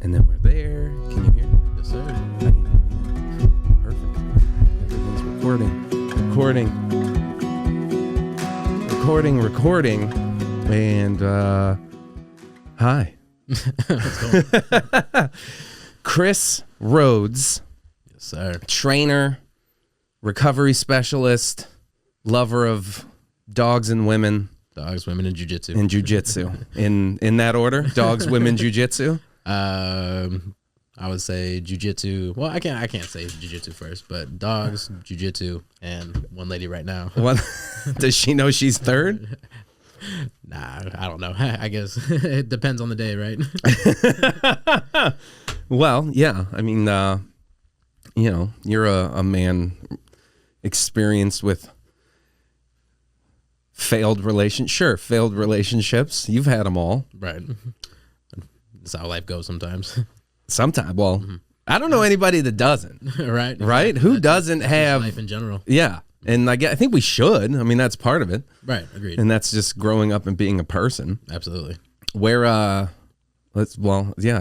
And then we're there. Can you hear me? Yes, sir. I can hear you. Perfect. Everything's recording. And, hi. What's going? Kris Rhodes, Yes, sir. trainer, recovery specialist, lover of dogs and women. Dogs, women, and jiu-jitsu. In jiu-jitsu. in that order? Dogs, women, jiu-jitsu? I would say jiu-jitsu. Well, I can't say jiu-jitsu first, but dogs, jiu-jitsu, and one lady right now. What? Does she know she's third? Nah, I don't know. I guess it depends on the day, right? Well, yeah. I mean, you're a man experienced with failed relationships. You've had them all. Right. That's how life goes sometimes. Sometimes. Well, I don't know anybody that doesn't. Right. Right? Who doesn't have life in general? Yeah. And I think we should. I mean, that's part of it. Right. Agreed. And that's just growing up and being a person. Absolutely. Where,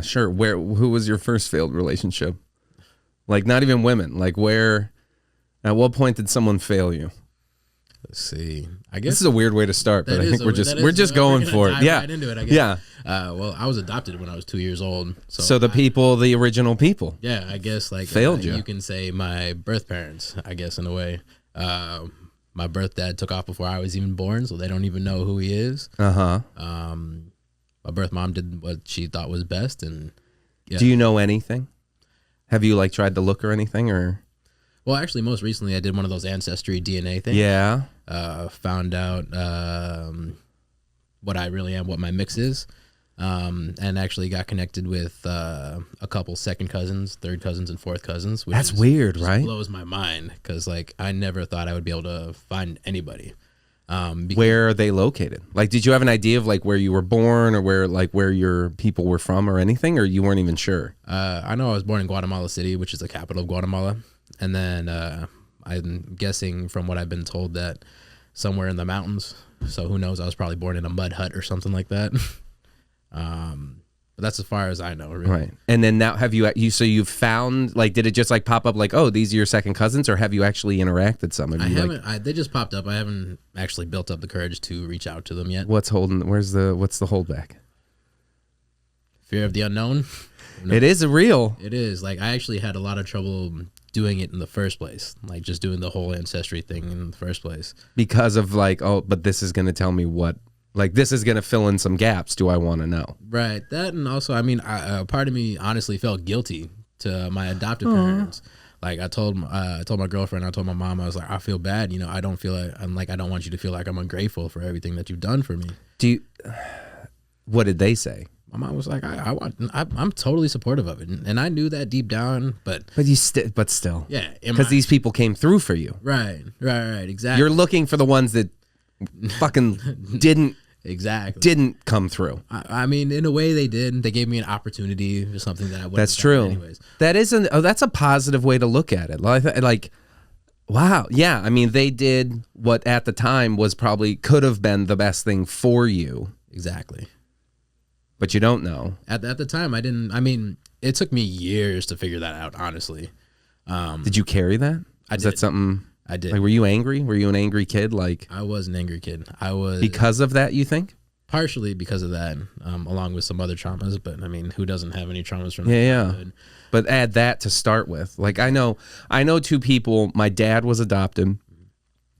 sure. Who was your first failed relationship? Like, not even women. Like, at what point did someone fail you? Let's see. I guess This is a weird way to start, but I think we're just we're going gonna for it. dive Yeah. right into it, I guess. Yeah. Well, I was adopted when I was 2 years old. So the original people. Yeah, I guess like Failed you. You can say my birth parents, I guess, in a way. My birth dad took off before I was even born, so they don't even know who he is. Uh-huh. My birth mom did what she thought was best, and yeah. Do you know anything? Have you tried to look or anything or? Well, actually, most recently I did one of those ancestry DNA things. Yeah. Found out what I really am, what my mix is. And actually got connected with a couple second cousins, third cousins, and fourth cousins. Which That's weird, just right? Blows my mind because I never thought I would be able to find anybody. Where are they located? Like, did you have an idea of where you were born or where your people were from or anything, or you weren't even sure? I know I was born in Guatemala City, which is the capital of Guatemala, and then I'm guessing from what I've been told that somewhere in the mountains. So who knows? I was probably born in a mud hut or something like that. But that's as far as I know, really. Right. And then now you've found, did it just pop up oh, these are your second cousins, or have you actually interacted some of you? I haven't, they just popped up. I haven't actually built up the courage to reach out to them yet. What's the holdback? Fear of the unknown. No. It is real. It is. I actually had a lot of trouble doing it in the first place. Just doing the whole ancestry thing in the first place. Because of but this is going to tell me what, this is going to fill in some gaps. Do I want to know? Right. That, and also, part of me honestly felt guilty to my adoptive parents. I told my girlfriend, I told my mom, I was I feel bad. I don't feel I don't want you to feel like I'm ungrateful for everything that you've done for me. What did they say? My mom was I'm totally supportive of it, and I knew that deep down, but still, yeah, because these people came through for you. Right, exactly. You're looking for the ones that fucking didn't come through. In a way they did. They gave me an opportunity or something that I wouldn't. That's true. Anyways, that's a positive way to look at it. Wow, yeah. They did what at the time could have been the best thing for you. Exactly. But you don't know. At the time, I didn't. It took me years to figure that out. Honestly. Did you carry that? Is that something? I did. Were you angry? Were you an angry kid? I was an angry kid. I was because of that. You think? Partially because of that, along with some other traumas. But who doesn't have any traumas from? Yeah. But add that to start with. I know two people. My dad was adopted,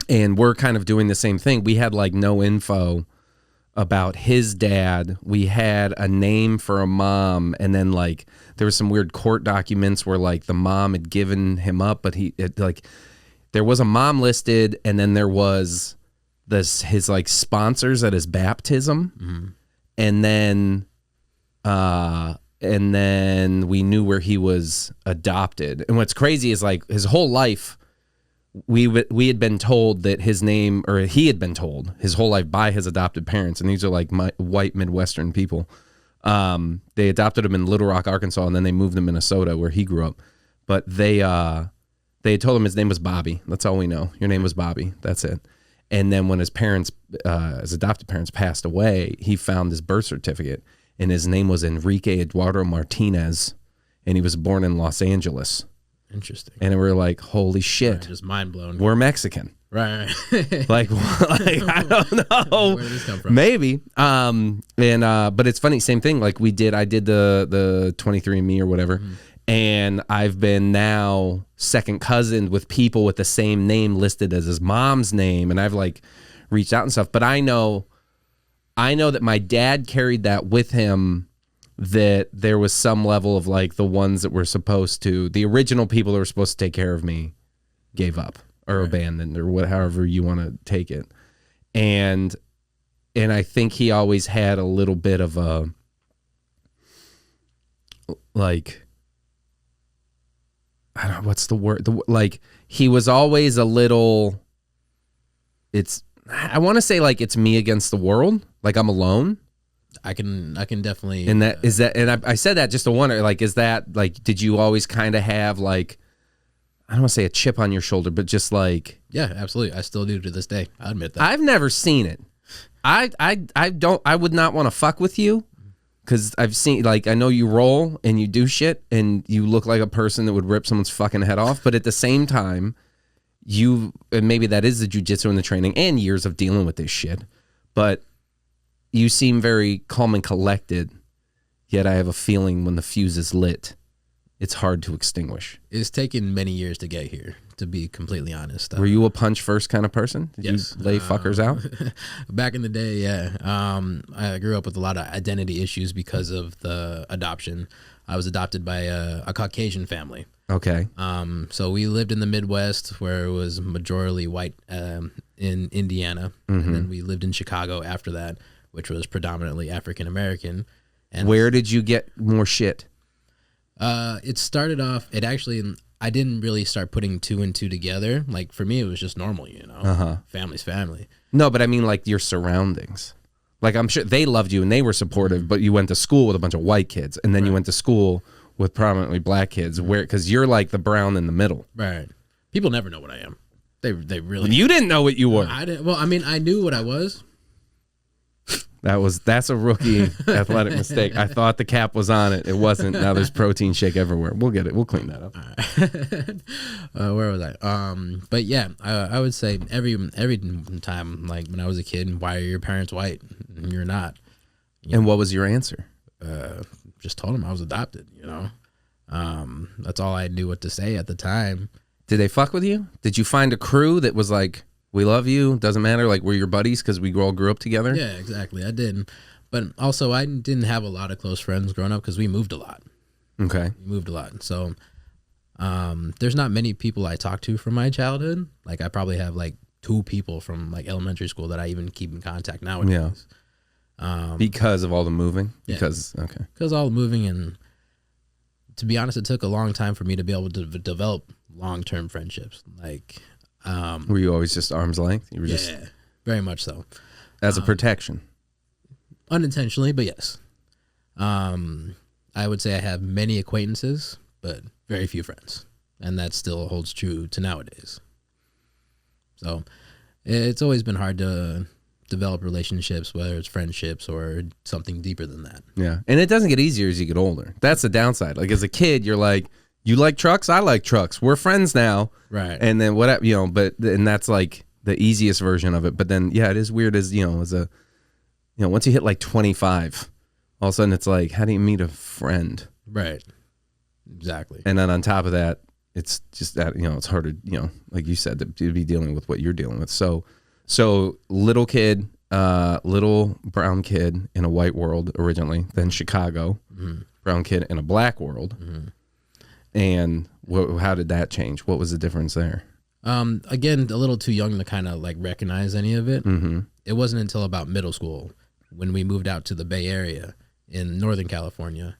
and we're kind of doing the same thing. We had no info about his dad. We had a name for a mom, and then there was some weird court documents where the mom had given him up, but there was a mom listed, and then there was his sponsors at his baptism, and then we knew where he was adopted. And what's crazy is his whole life we had been told that he had been told his whole life by his adopted parents, and these are white Midwestern people. They adopted him in Little Rock, Arkansas, and then they moved to Minnesota where he grew up. But they had told him his name was Bobby. That's all we know. Your name was Bobby. That's it. And then when his adopted parents passed away, he found his birth certificate, and his name was Enrique Eduardo Martinez, and he was born in Los Angeles. Interesting. And we were like, holy shit. Right, just mind blown. We're Mexican. Right. like I don't know. Where did this come from? Maybe. But it's funny, same thing. Like I did the 23andMe or whatever. And I've been now second cousin with people with the same name listed as his mom's name. And I've like reached out and stuff. But I know that my dad carried that with him, that there was some level of like the ones that were supposed to, the original people that were supposed to take care of me gave up or abandoned or however you want to take it. And I think he always had a little bit of a, like, I don't know, what's the word? Like, he was always a little, I want to say like it's me against the world. Like I'm alone. I can definitely. And that is that. And I said that just to wonder, like, is that like, did you always kind of have like, I don't want to say a chip on your shoulder, but just like. Yeah, absolutely. I still do to this day. I admit that. I've never seen it. I would not want to fuck with you. Because I've seen, like, I know you roll and you do shit and you look like a person that would rip someone's fucking head off. But at the same time, and maybe that is the jiu-jitsu and the training and years of dealing with this shit. But you seem very calm and collected. Yet I have a feeling when the fuse is lit, it's hard to extinguish. It's taken many years to get here, to be completely honest. Were you a punch first kind of person? Did yes. you lay fuckers out? Back in the day, yeah. I grew up with a lot of identity issues because of the adoption. I was adopted by a Caucasian family. Okay. So we lived in the Midwest where it was majority white in Indiana. And then we lived in Chicago after that, which was predominantly African American. And where did you get more shit? It started off, I didn't really start putting two and two together. Like for me, it was just normal, you know, Family's family. No, but I mean like your surroundings. Like I'm sure they loved you and they were supportive, but you went to school with a bunch of white kids and then you went to school with prominently black kids because you're like the brown in the middle. Right. People never know what I am. They really. You didn't know what you were. I didn't. Well, I mean, I knew what I was. That's a rookie athletic mistake. I thought the cap was on it. It wasn't. Now there's protein shake everywhere. We'll get it. We'll clean that up. Where was I? But yeah, I would say every time, like when I was a kid, why are your parents white? And you're not. And what was your answer? Just told them I was adopted. You know, that's all I knew what to say at the time. Did they fuck with you? Did you find a crew that was like, we love you, doesn't matter, like we're your buddies because we all grew up together? Yeah, exactly. I did. But also I didn't have a lot of close friends growing up because we moved a lot. Okay. We moved a lot. So there's not many people I talk to from my childhood. Like I probably have like 2 people from like elementary school that I even keep in contact nowadays. Yeah. Because of all the moving? Because all the moving, and to be honest, it took a long time for me to be able to develop long-term friendships. Like were you always just arm's length? You were just very much so. As a protection. Unintentionally, but yes. I would say I have many acquaintances, but very few friends. And that still holds true to nowadays. So it's always been hard to develop relationships, whether it's friendships or something deeper than that. Yeah. And it doesn't get easier as you get older. That's the downside. Like as a kid, you're like, you like trucks? I like trucks. We're friends now. Right. And then whatever, you know, and that's like the easiest version of it. But then, yeah, it is weird as, you know, once you hit like 25, all of a sudden it's like, how do you meet a friend? Right. Exactly. And then on top of that, it's just that, you know, it's harder, you know, like you said, to be dealing with what you're dealing with. So little kid, little brown kid in a white world originally, then Chicago, brown kid in a black world. And how did that change? What was the difference there? Again, a little too young to kind of like recognize any of it. It wasn't until about middle school when we moved out to the Bay Area in Northern California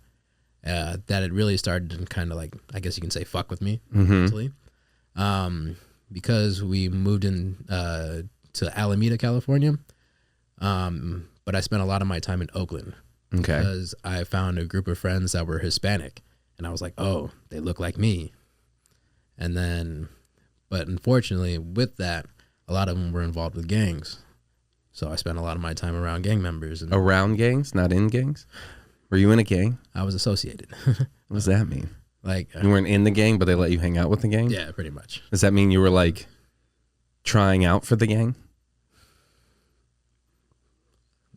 that it really started to kind of like, I guess you can say, fuck with me, mentally. Because we moved in to Alameda, California. But I spent a lot of my time in Oakland. Okay. Because I found a group of friends that were Hispanic. And I was like, oh, they look like me. And then, but unfortunately with that, a lot of them were involved with gangs. So I spent a lot of my time around gang members. And around gangs, not in gangs? Were you in a gang? I was associated. What does that mean? Like You weren't in the gang, but they let you hang out with the gang? yeah, pretty much. Does that mean you were like trying out for the gang?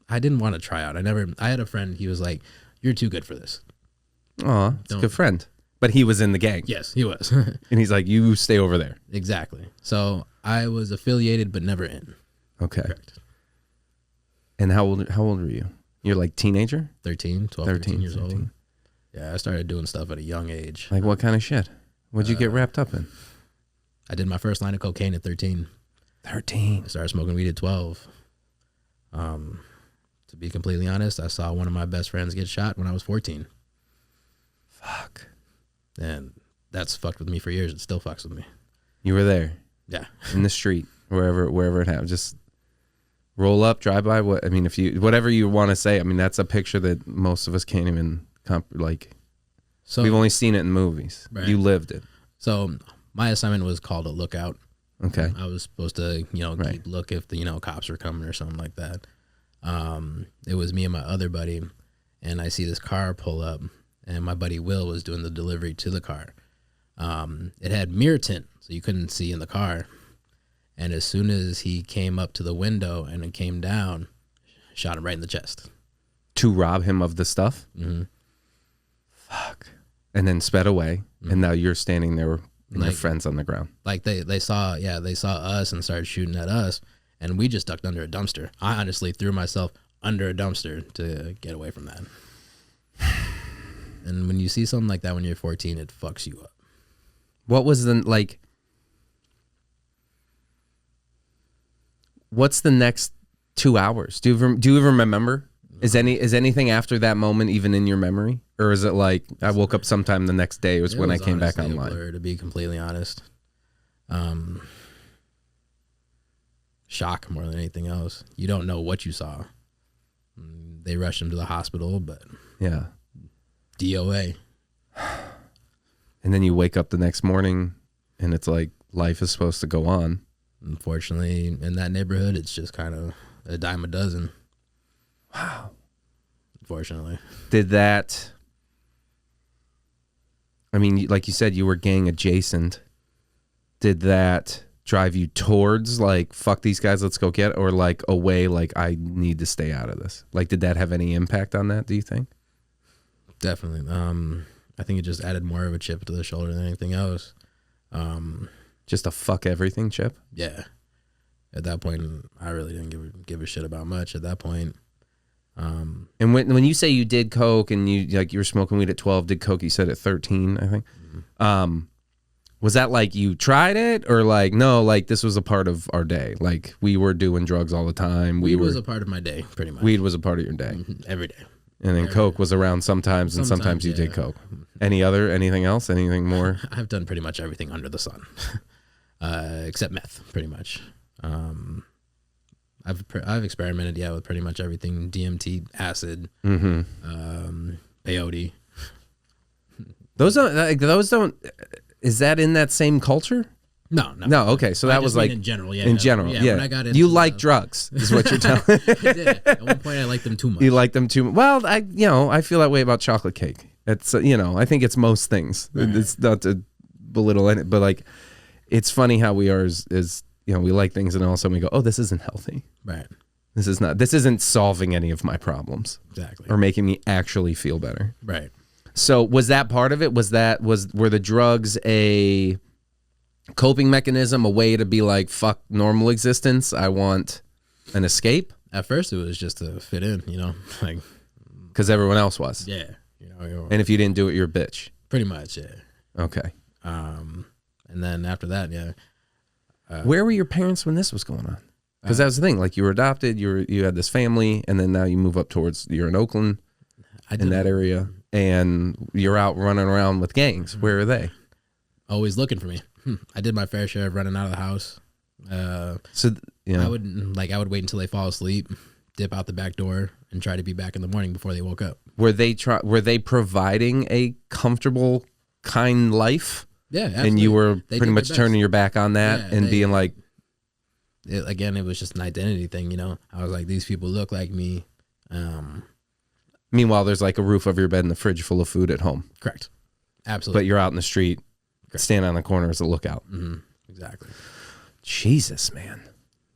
I didn't want to try out. I had a friend, he was like, "You're too good for this." Aw, it's a good friend. But he was in the gang. Yes, he was. And he's like, you stay over there. Exactly. So I was affiliated but never in. Okay. Correct. And how old were you? You're like teenager? 13, 12, 13 years old. Yeah, I started doing stuff at a young age. Like what kind of shit? What'd you get wrapped up in? I did my first line of cocaine at 13. 13. I started smoking weed at 12. To be completely honest, I saw one of my best friends get shot when I was 14. Fuck. And that's fucked with me for years. It still fucks with me. You were there. Yeah. In the street, wherever it happened. Just roll up, drive by. Whatever you want to say. I mean, that's a picture that most of us can't even So we've only seen it in movies. Right. You lived it. So my assignment was called a lookout. Okay. I was supposed to, keep look if the, cops were coming or something like that. It was me and my other buddy, and I see this car pull up, and my buddy Will was doing the delivery to the car. It had mirror tint, so you couldn't see in the car. And as soon as he came up to the window and it came down, shot him right in the chest. To rob him of the stuff? Mm-hmm. Fuck. And then sped away, and now you're standing there and your friends on the ground. Like they saw us and started shooting at us, and we just ducked under a dumpster. I honestly threw myself under a dumpster to get away from that. And when you see something like that when you're 14, it fucks you up. What was what's the next 2 hours? Do you even remember? Is anything after that moment even in your memory? Or is it like I woke up sometime the next day was when I came back online? A blur, to be completely honest. Shock more than anything else. You don't know what you saw. They rushed him to the hospital, but yeah. DOA. And then you wake up the next morning and it's like life is supposed to go on. Unfortunately, in that neighborhood, it's just kind of a dime a dozen. Wow. Unfortunately. Did that, I mean, like you said, you were gang adjacent. Did that drive you towards like, fuck these guys, let's go get it, or like away, like I need to stay out of this? Like, did that have any impact on that, do you think? Definitely. I think it just added more of a chip to the shoulder than anything else. Just a fuck everything chip? Yeah. At that point, I really didn't give a shit about much at that point. And when you say you did coke and you were smoking weed at 12, did coke, you said at 13, I think. Mm-hmm. Was that like you tried it, or like no, like this was a part of our day? Like we were doing drugs all the time. Weed was a part of my day, pretty much. Weed was a part of your day. Mm-hmm. Every day. And then coke was around sometimes and sometimes you did coke. Anything else? Anything more? I've done pretty much everything under the sun, except meth, pretty much. I've experimented, with pretty much everything: DMT, acid, peyote. Those don't. Is that in that same culture? No. Okay, so that was like in general. Yeah, in general. Yeah. When I got into you like drugs, is what you're telling me. I did. At one point, I liked them too much. You like them too much. Well, I feel that way about chocolate cake. It's I think it's most things. Right. It's not to belittle it, but like, it's funny how we are is we like things and all of a sudden we go, oh, this isn't healthy. Right. This isn't solving any of my problems. Exactly. Or making me actually feel better. Right. So was that part of it? Were the drugs a coping mechanism, a way to be like, fuck normal existence, I want an escape? At first it was just to fit in, like because everyone else was. Yeah. And if you didn't do it, you're a bitch. Pretty much, yeah. Okay. And then after that, where were your parents when this was going on? Because that was the thing. Like you were adopted, you had this family, and then now you move up towards, you're in Oakland, in that area, and you're out running around with gangs. Where are they? Always looking for me. I did my fair share of running out of the house. I would wait until they fall asleep, dip out the back door, and try to be back in the morning before they woke up. Were they providing a comfortable, kind life? Yeah, absolutely. And you were pretty much turning your back on that being like... It was just an identity thing, I was like, these people look like me. Meanwhile, there's like a roof over your bed and the fridge full of food at home. Correct. Absolutely. But you're out in the street, standing on the corner as a lookout. Exactly. Jesus, man.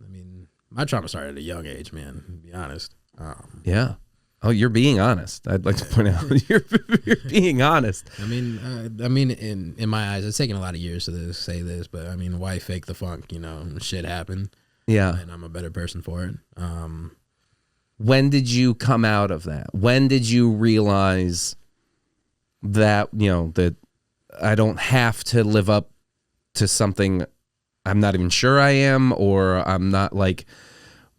I mean, my trauma started at a young age, man, to be honest. Yeah. Oh, you're being honest. I'd like to point out you're being honest. I mean, in my eyes, it's taken a lot of years to say this, but I mean, why fake the funk? You know, shit happened. Yeah. And I'm a better person for it. When did you come out of that? When did you realize that, you know, that I don't have to live up to something I'm not even sure I am, or I'm not like,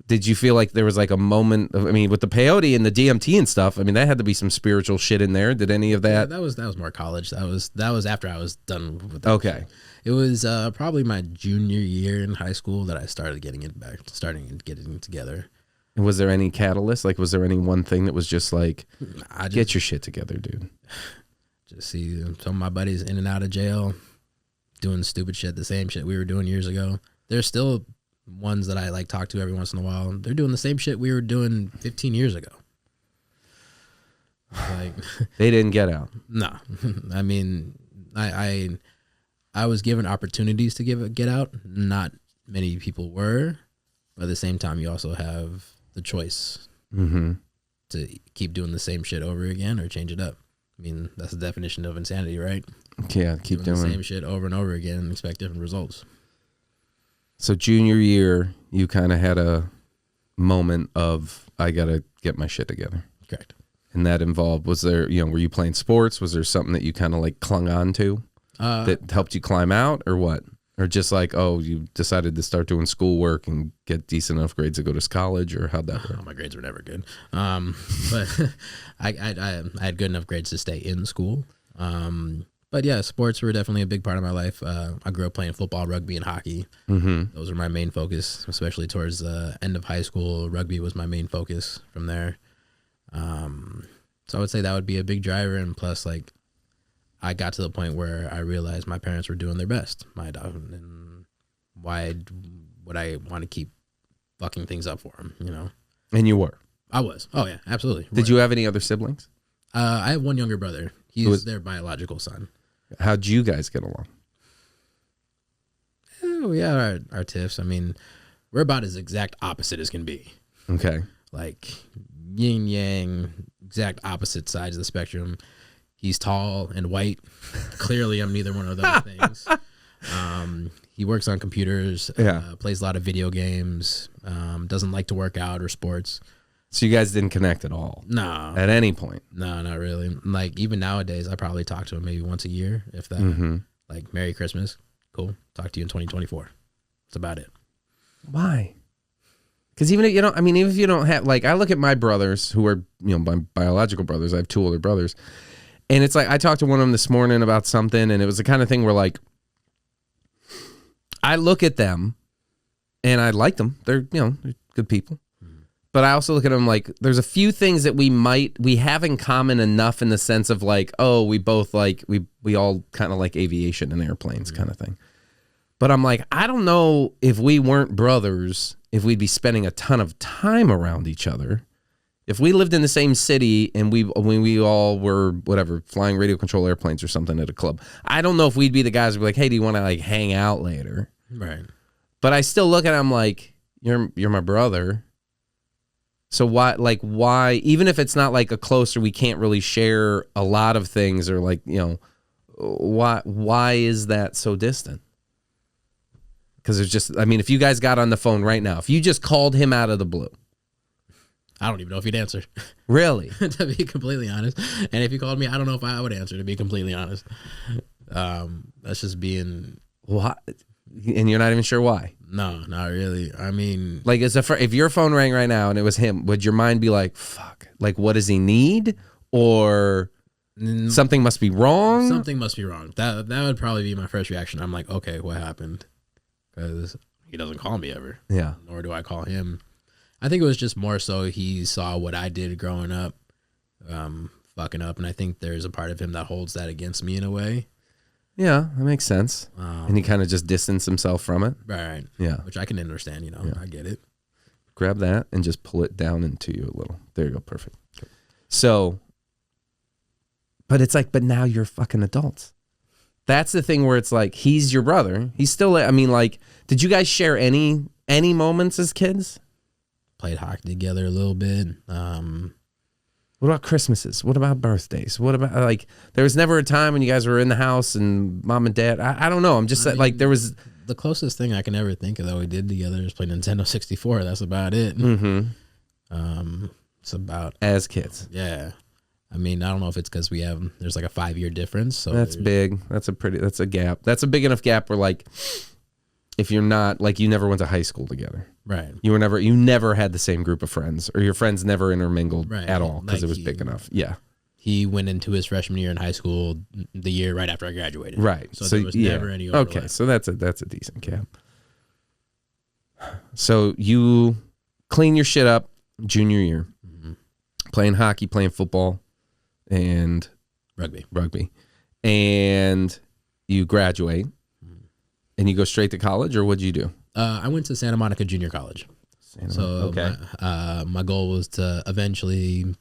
did you feel like there was like a moment of, I mean, with the peyote and the DMT and stuff, I mean, that had to be some spiritual shit in there. Did any of that? Yeah, that was more college. That was after I was done with that. Okay. It was probably my junior year in high school that I started getting together. And was there any catalyst? Like, was there any one thing that was just like, get your shit together, dude? Just see some of my buddies in and out of jail doing stupid shit, the same shit we were doing years ago. There's still ones that I like talk to every once in a while. They're doing the same shit we were doing 15 years ago. Like they didn't get out. No. I mean, I was given opportunities to get out. Not many people were. But at the same time, you also have the choice to keep doing the same shit over again or change it up. I mean, that's the definition of insanity, right? Yeah, keep doing the same shit over and over again and expect different results. So junior year, you kind of had a moment of, I got to get my shit together. Correct. And that involved, was there, you know, were you playing sports? Was there something that you kind of like clung on to that helped you climb out, or what? Or just like, oh, you decided to start doing schoolwork and get decent enough grades to go to college, or how'd that work? Oh, my grades were never good. But I had good enough grades to stay in school. But yeah, sports were definitely a big part of my life. I grew up playing football, rugby, and hockey. Those were my main focus, especially towards the end of high school. Rugby was my main focus from there. So I would say that would be a big driver. And plus, like, I got to the point where I realized my parents were doing their best. And why would I want to keep fucking things up for them, you know? And you were? I was. Oh, yeah, absolutely. Did you have any other siblings? I have one younger brother. He's their biological son. How'd you guys get along? Oh, yeah, our tiffs. I mean, we're about as exact opposite as can be. Okay. Like yin yang, exact opposite sides of the spectrum. He's tall and white. Clearly, I'm neither one of those things. He works on computers, plays a lot of video games, doesn't like to work out or sports. So you guys didn't connect at all? No. At any point? No, not really. Like, even nowadays, I probably talk to him maybe once a year, if that. Like, Merry Christmas. Cool. Talk to you in 2024. That's about it. Why? Because even if you don't, I mean, even if you don't have, like, I look at my brothers who are, you know, my biological brothers. I have two older brothers. And it's like, I talked to one of them this morning about something, and it was the kind of thing where, like, I look at them and I like them. They're, you know, they're good people. But I also look at them like, there's a few things that we have in common enough in the sense of like, oh, we both like, we all kind of like aviation and airplanes kind of thing. But I'm like, I don't know if we weren't brothers, if we'd be spending a ton of time around each other. If we lived in the same city and when we all were, whatever, flying radio control airplanes or something at a club, I don't know if we'd be the guys who'd be like, hey, do you want to like hang out later? Right. But I still look at him like, you're my brother. So why, even if it's not like a closer, we can't really share a lot of things, or like, you know, why is that so distant? Because it's just, I mean, if you guys got on the phone right now, if you just called him out of the blue. I don't even know if he'd answer. Really? To be completely honest. And if he called me, I don't know if I would answer, to be completely honest. That's just being... What? And you're not even sure why? No, not really. I mean... Like, if your phone rang right now and it was him, would your mind be like, fuck, like, what does he need? Or something must be wrong? Something must be wrong. That would probably be my first reaction. I'm like, okay, what happened? Because he doesn't call me ever. Yeah. Nor do I call him. I think it was just more so he saw what I did growing up, fucking up. And I think there's a part of him that holds that against me in a way. Yeah, that makes sense. And he kind of just distanced himself from it. Right. Yeah. Which I can understand, I get it. Grab that and just pull it down into you a little. There you go. Perfect. So, but it's like, but now you're fucking adults. That's the thing where it's like, he's your brother. He's still, I mean, like, did you guys share any moments as kids? Played hockey together a little bit. What about Christmases? What about birthdays? What about, like, there was never a time when you guys were in the house and mom and dad, I don't know. I'm just like, there was. The closest thing I can ever think of that we did together is play Nintendo 64. That's about it. Mm-hmm. It's about. As kids. Yeah. I mean, I don't know if it's because there's like a 5-year difference. So that's big. That's a gap. That's a big enough gap where, like, if you're not, like, you never went to high school together. Right. You never had the same group of friends, or your friends never intermingled at all because like it was big enough. Yeah. He went into his freshman year in high school the year right after I graduated. Right. So there was never any overlap. Okay, so that's a decent gap. So you clean your shit up junior year, playing hockey, playing football, and rugby, and you graduate, and you go straight to college, or what'd you do? I went to Santa Monica Junior College. My goal was to eventually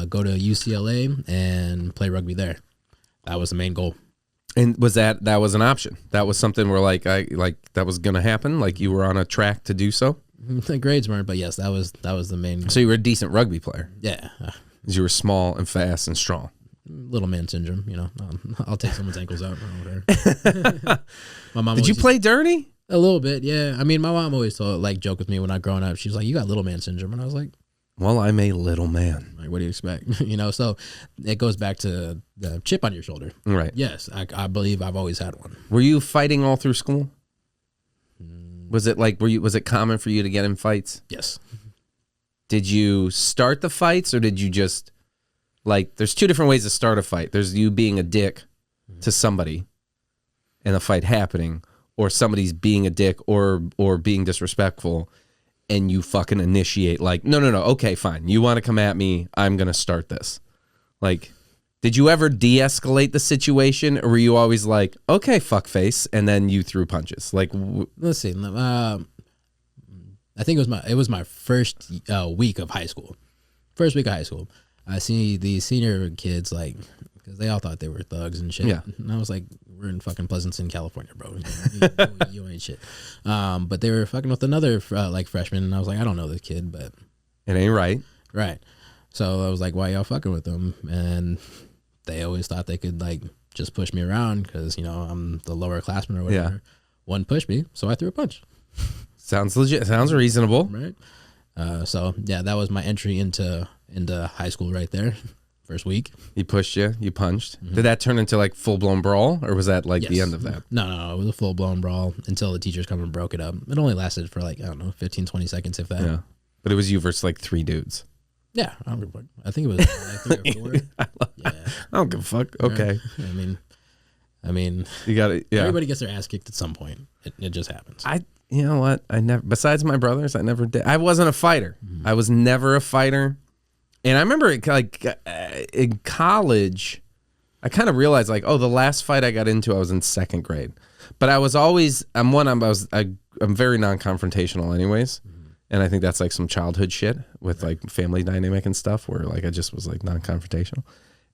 go to UCLA and play rugby there. That was the main goal. And was that was an option? That was something where that was gonna happen? Like you were on a track to do so? The grades weren't, but yes, that was the main goal. So you were a decent rugby player? Yeah. Because you were small and fast and strong. Little man syndrome, you know. I'll take someone's ankles out. I don't care. My mom. Did you play dirty? A little bit, yeah. I mean, my mom always joke with me when I growing up. She was like, "You got little man syndrome," and I was like, "Well, I'm a little man." Like, what do you expect? You know. So it goes back to the chip on your shoulder. Right. Yes, I believe I've always had one. Were you fighting all through school? Was it like was it common for you to get in fights? Yes. Did you start the fights, or did you just like? There's two different ways to start a fight. There's you being a dick to somebody, and a fight happening. Or somebody's being a dick or being disrespectful, and you fucking initiate like, no, okay, fine. You want to come at me, I'm going to start this. Like, did you ever de-escalate the situation, or were you always like, okay, fuckface, and then you threw punches? Like, let's see. I think it was my first week of high school. First week of high school. I see the senior kids, like, because they all thought they were thugs and shit. Yeah. And I was like, we're in fucking Pleasanton, California, bro. You ain't shit. But they were fucking with another freshman, and I was like, I don't know this kid, but it ain't right. Right. So I was like, why y'all fucking with them? And they always thought they could like just push me around because, you know, I'm the lower classman or whatever. Yeah. One pushed me, so I threw a punch. Sounds legit. Sounds reasonable. Right. So yeah, that was my entry into high school right there. First week. He pushed you. You punched. Mm-hmm. Did that turn into like full blown brawl, or was that like the end of that? No, it was a full blown brawl until the teachers come and broke it up. It only lasted for like, I don't know, 15, 20 seconds if that. Yeah. But it was you versus like 3 dudes. Yeah, I think it was like 3 or 4. I don't give a fuck. Okay. I mean, you got it. Yeah. Everybody gets their ass kicked at some point. It just happens. You know what? I never. Besides my brothers, I never did. I wasn't a fighter. Mm-hmm. I was never a fighter. And I remember, like, in college, I kind of realized, like, oh, the last fight I got into, I was in 2nd grade. But I was always, I'm very non-confrontational anyways. Mm-hmm. And I think that's, like, some childhood shit with, like, family dynamic and stuff where, like, I just was, like, non-confrontational.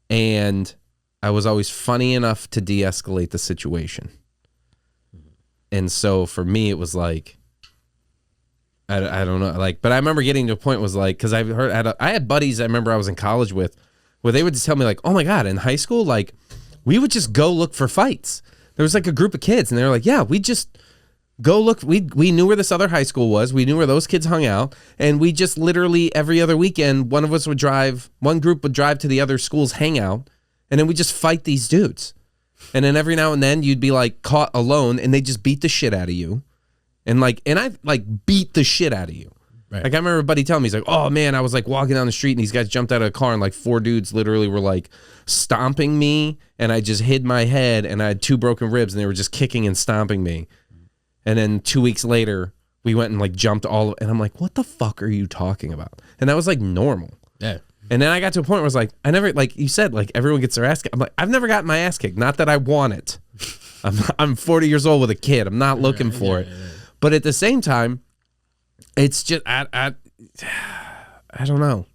And I was always funny enough to de-escalate the situation. Mm-hmm. And so, for me, it was, like... I don't know, like, but I remember getting to a point was like, because I had buddies I remember I was in college with, where they would just tell me like, oh my god, in high school, like, we would just go look for fights. There was like a group of kids, and they were like, yeah, we just go look. We knew where this other high school was. We knew where those kids hung out, and we just literally every other weekend, one group would drive to the other school's hangout, and then we just fight these dudes. And then every now and then you'd be like caught alone, and they just beat the shit out of you. And I like beat the shit out of you. Right. Like I remember a buddy telling me, he's like, oh man, I was like walking down the street and these guys jumped out of a car and like 4 dudes literally were like stomping me, and I just hid my head and I had 2 broken ribs and they were just kicking and stomping me. And then 2 weeks later we went and like jumped and I'm like, what the fuck are you talking about? And that was like normal. Yeah. And then I got to a point where I was like, I never, like you said, like everyone gets their ass kicked. I'm like, I've never gotten my ass kicked. Not that I want it. I'm 40 years old with a kid. I'm not looking for it. But at the same time, it's just I don't know.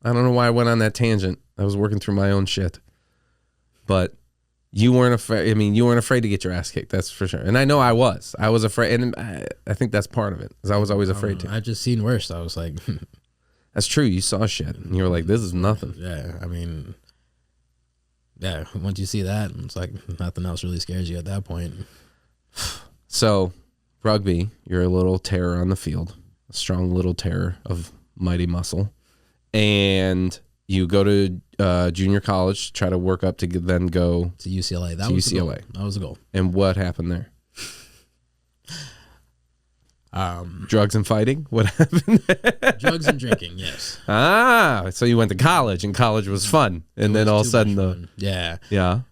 I don't know why I went on that tangent. I was working through my own shit. But you weren't afraid. I mean, you weren't afraid to get your ass kicked. That's for sure. And I know I was. I was afraid. And I think that's part of it. Because I was always afraid to. I've just seen worse. I was like. That's true. You saw shit. And you were like, this is nothing. Yeah. I mean. Yeah. Once you see that, it's like nothing else really scares you at that point. So, rugby, you're a little terror on the field. A strong little terror of mighty muscle. And you go to junior college, try to work up to then go to UCLA. That was UCLA. That was the goal. And what happened there? Drugs and fighting? What happened there? Drugs and drinking, yes. So you went to college, and college was fun. And then all of a sudden, yeah.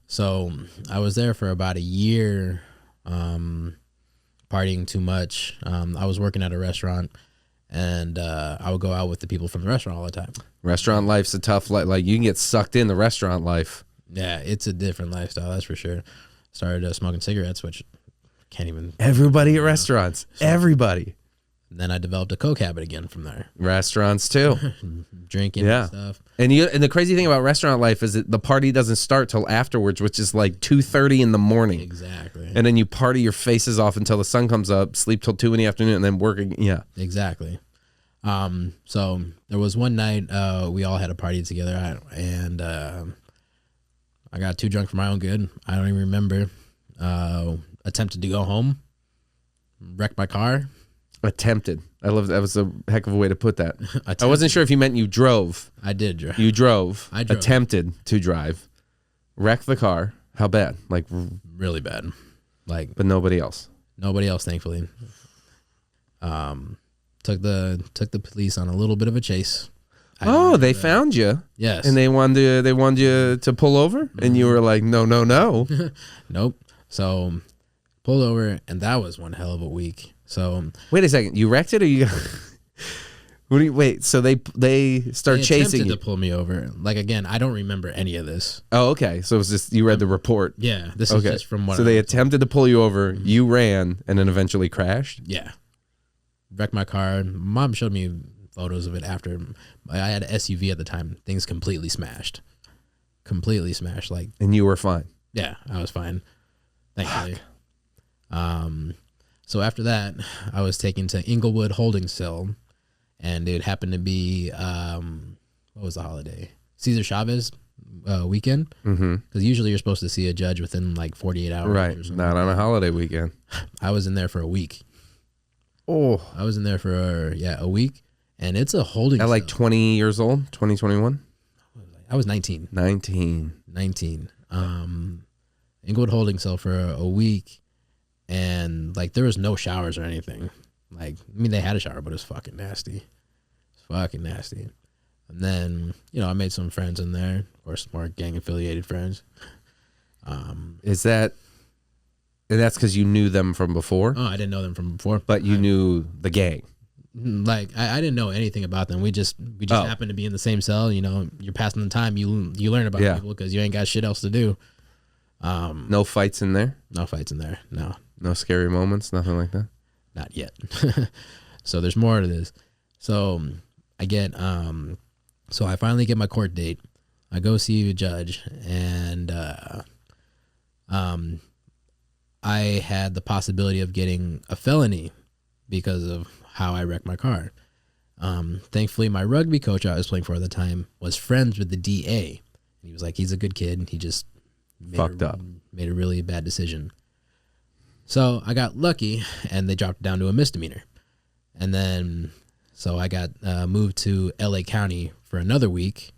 So I was there for about a year, partying too much. I was working at a restaurant. And I would go out with the people from the restaurant all the time. Restaurant life's a tough life. Like, you can get sucked in the restaurant life. Yeah, it's a different lifestyle, that's for sure. Started smoking cigarettes, which can't even... Everybody at restaurants. Everybody. And then I developed a coke habit again from there. Restaurants, too. Drinking and stuff. And the crazy thing about restaurant life is that the party doesn't start till afterwards, which is like 2:30 in the morning. Exactly. And then you party your faces off until the sun comes up, sleep till 2 in the afternoon, and then work again. Yeah. Exactly. So there was one night we all had a party together, and I got too drunk for my own good. I don't even remember. Attempted to go home, wrecked my car. Attempted. I love that. Was a heck of a way to put that. I wasn't sure if you meant you drove. I did drive. You drove. I drove. Attempted to drive. Wrecked the car. How bad? Like really bad. Like, but nobody else. Nobody else, thankfully. Took the police on a little bit of a chase. They found you. Yes. And they wanted you to pull over, and you were like, no. Nope. So pulled over, and that was one hell of a week. So wait a second, you wrecked it, or you? Wait. So they start chasing you to pull me over. Like, again, I don't remember any of this. Oh, okay. So it was just you read the report. Yeah, this is just from what. So they attempted to pull you over. You ran, and then eventually crashed. Yeah, wrecked my car. Mom showed me photos of it after. I had an SUV at the time. Things completely smashed. Like, and you were fine. Yeah, I was fine. Thankfully. So after that, I was taken to Inglewood holding cell, and it happened to be what was the holiday? Cesar Chavez weekend. Because usually you're supposed to see a judge within like 48 hours. Right, not on a holiday weekend. I was in there for a week. Oh, I was in there for a week, and it's a holding cell. At like 20 years old, 20, 21? I was 19. 19. Inglewood holding cell for a week. And like there was no showers or anything. Like, I mean, they had a shower, but it was fucking nasty. And then, I made some friends in there, of course, more gang affiliated friends. Is that, and that's because you knew them from before? Oh, I didn't know them from before, but you knew the gang. Like I didn't know anything about them. We just happened to be in the same cell. You're passing the time. You learn about people because you ain't got shit else to do. No fights in there. No fights in there. No. No scary moments, nothing like that? Not yet. So there's more to this. So I get, so I finally get my court date. I go see the judge, and I had the possibility of getting a felony because of how I wrecked my car. Thankfully, my rugby coach I was playing for at the time was friends with the DA. He was like, he's a good kid. He just made a really bad decision. So I got lucky, and they dropped it down to a misdemeanor. And then, so I got moved to LA County for another week.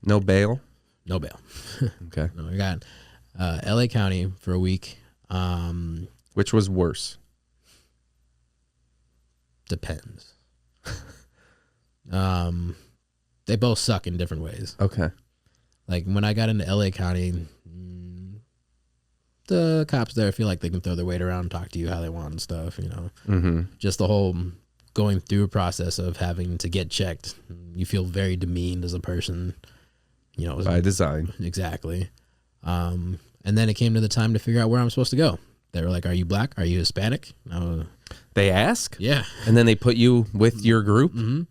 No bail? No bail. Okay. No, I got LA County for a week. Which was worse? Depends. They both suck in different ways. Okay. Like when I got into LA County, the cops there feel like they can throw their weight around and talk to you how they want and stuff, Just the whole going through a process of having to get checked. You feel very demeaned as a person, by design. Exactly. And then it came to the time to figure out where I'm supposed to go. They were like, are you black? Are you Hispanic? They ask? Yeah. And then they put you with your group? Mm-hmm.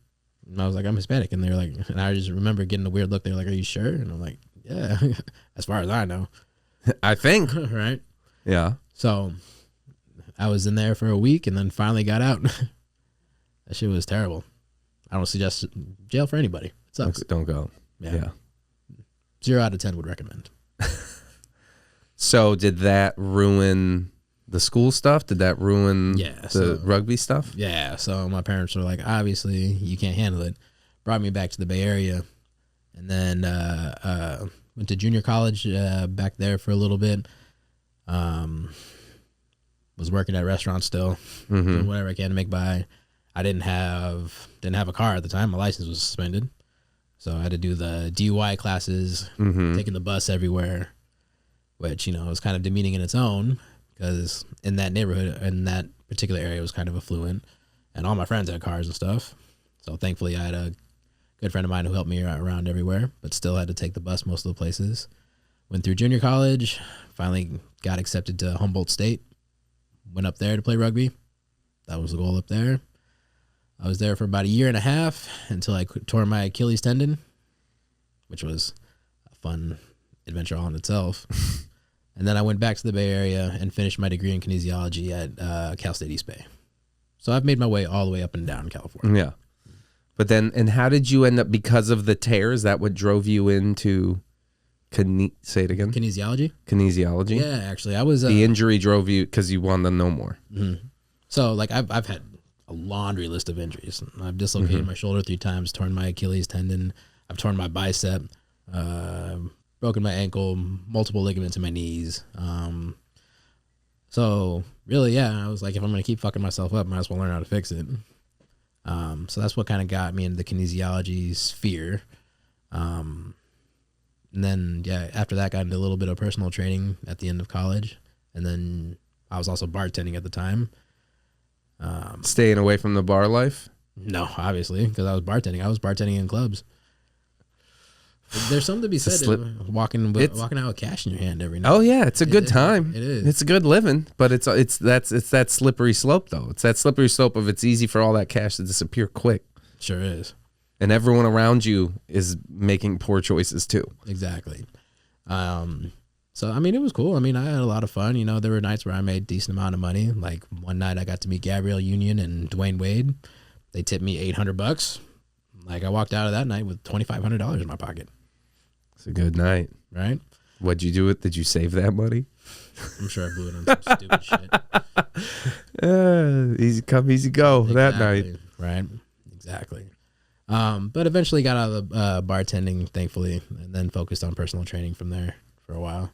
And I was like, I'm Hispanic. And they were like, and I just remember getting a weird look. They were like, are you sure? And I'm like, yeah, as far as I know. I think. Right. Yeah. So I was in there for a week and then finally got out. That shit was terrible. I don't suggest jail for anybody. It sucks. Don't go. Yeah. 0 out of 10 would recommend. So did that ruin the school stuff? Did that ruin the rugby stuff? Yeah. So my parents were like, obviously you can't handle it. Brought me back to the Bay Area, and then went to junior college back there for a little bit. Was working at restaurants still, doing whatever I can to make by. I didn't have a car at the time. My license was suspended, so I had to do the DUI classes, taking the bus everywhere, which was kind of demeaning in its own, because in that neighborhood, in that particular area, was kind of affluent, and all my friends had cars and stuff. So thankfully, I had a good friend of mine who helped me around everywhere, but still had to take the bus most of the places. Went through junior college, finally got accepted to Humboldt State. Went up there to play rugby. That was the goal up there. I was there for about 1.5 years until I tore my Achilles tendon, which was a fun adventure all in itself. And then I went back to the Bay Area and finished my degree in kinesiology at Cal State East Bay. So I've made my way all the way up and down California. Yeah. But then, and how did you end up, because of the tear, is that what drove you into, say it again? Kinesiology? Kinesiology? Yeah, actually. I was... the injury drove you because you wanted to know more. Mm-hmm. So, like, I've had a laundry list of injuries. I've dislocated my shoulder 3 times, torn my Achilles tendon. I've torn my bicep, broken my ankle, multiple ligaments in my knees. So, really, yeah, I was like, if I'm going to keep fucking myself up, I might as well learn how to fix it. So that's what kind of got me into the kinesiology sphere. And then, yeah, after that, got into a little bit of personal training at the end of college. And then I was also bartending at the time. Staying away from the bar life? No, obviously, because I was bartending. I was bartending in clubs. There's something to be said walking out with cash in your hand every night. Oh yeah, it's a good time. It is. It's a good living, but it's that slippery slope though. It's that slippery slope of it's easy for all that cash to disappear quick. Sure is. And everyone around you is making poor choices too. Exactly. So I mean, it was cool. I mean, I had a lot of fun. There were nights where I made a decent amount of money. Like one night, I got to meet Gabrielle Union and Dwayne Wade. They tipped me $800. Like I walked out of that night with $2,500 in my pocket. It's a good night, right? What'd you do with? Did you save that money? I'm sure I blew it on some stupid shit. Easy come, easy go. Exactly. That night, right? Exactly. But eventually got out of the bartending, thankfully, and then focused on personal training from there for a while.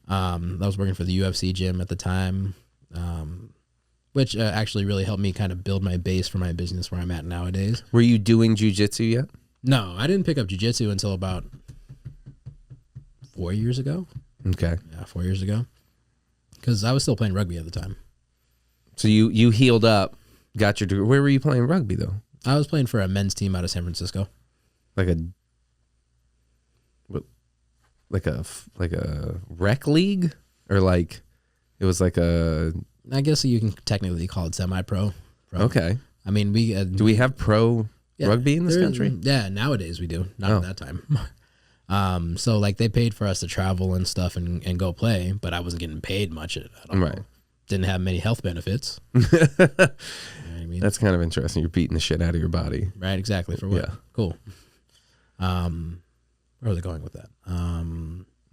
I was working for the UFC gym at the time, which actually really helped me kind of build my base for my business where I'm at nowadays. Were you doing jiu-jitsu yet? No, I didn't pick up jiu-jitsu until about 4 years ago. Okay. Yeah, 4 years ago. Because I was still playing rugby at the time. So you healed up, got your degree. Where were you playing rugby though? I was playing for a men's team out of San Francisco. Like a rec league, or like it was like a. I guess you can technically call it semi-pro. Okay. I mean, do we have pro rugby in this country? Yeah, nowadays we do. Not at that time. So like they paid for us to travel and stuff and go play, but I wasn't getting paid much at all. Right. Didn't have many health benefits. You know what I mean? That's kind of interesting. You're beating the shit out of your body. Right, exactly. For what? Yeah. Cool. Where was I going with that?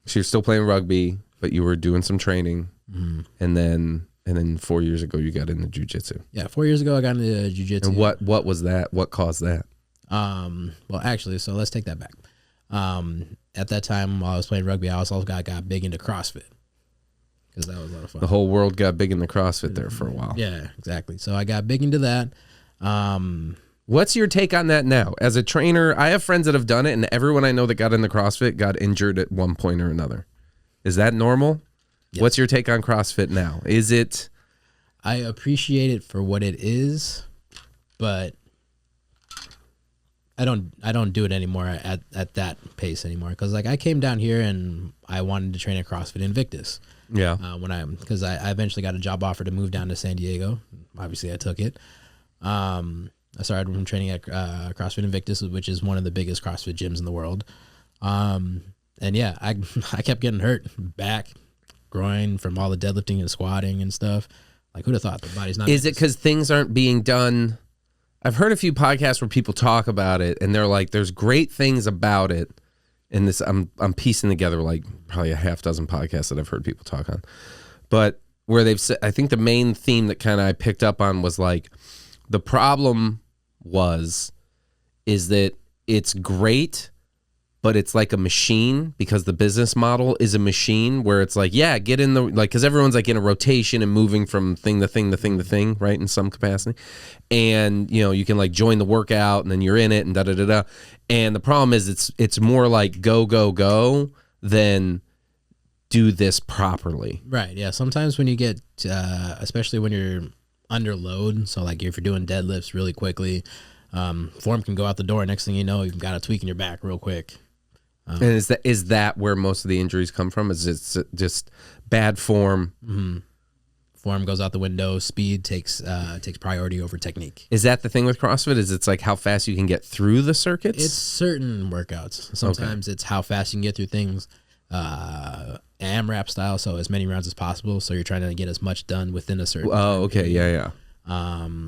So you're still playing rugby, but you were doing some training, and then 4 years ago you got into jiu-jitsu. Yeah, 4 years ago I got into jiu-jitsu. And what was that? What caused that? Well, actually, so let's take that back. At that time while I was playing rugby, I also got big into CrossFit because that was a lot of fun. The whole world got big into CrossFit there for a while. Yeah, exactly. So I got big into that. What's your take on that now? As a trainer, I have friends that have done it, and everyone I know that got into CrossFit got injured at one point or another. Is that normal? Yes. What's your take on CrossFit now? Is it... I appreciate it for what it is, but I don't do it anymore at that pace anymore. Because like I came down here and I wanted to train at CrossFit Invictus. Yeah. Because I eventually got a job offer to move down to San Diego. Obviously, I took it. I started from training at CrossFit Invictus, which is one of the biggest CrossFit gyms in the world. And yeah, I kept getting hurt, back, groin, from all the deadlifting and squatting and stuff. Like, who'd have thought the body's not? Is it because things aren't being done? I've heard a few podcasts where people talk about it, and they're like, "There's great things about it." And this, I'm piecing together like probably a half dozen podcasts that I've heard people talk on, but where they've said, I think the main theme that kind of I picked up on was like, the problem is that it's great, but it's like a machine, because the business model is a machine where it's like, yeah, get in the, like, because everyone's like in a rotation and moving from thing to thing to thing to thing, right, in some capacity. And, you know, you can like join the workout and then you're in it and da-da-da-da. And the problem is it's more like go, go, go than do this properly. Right, yeah. Sometimes when you get, especially when you're under load, so like if you're doing deadlifts really quickly, form can go out the door. Next thing you know, you've got a tweak in your back real quick. And is that where most of the injuries come from? Is it just bad form? Mm-hmm. Form goes out the window. Speed takes priority over technique. Is that the thing with CrossFit? Is it's like how fast you can get through the circuits? It's certain workouts. Sometimes it's how fast you can get through things. AMRAP style, so as many rounds as possible. So you're trying to get as much done within a certain. Oh, okay, period. Yeah.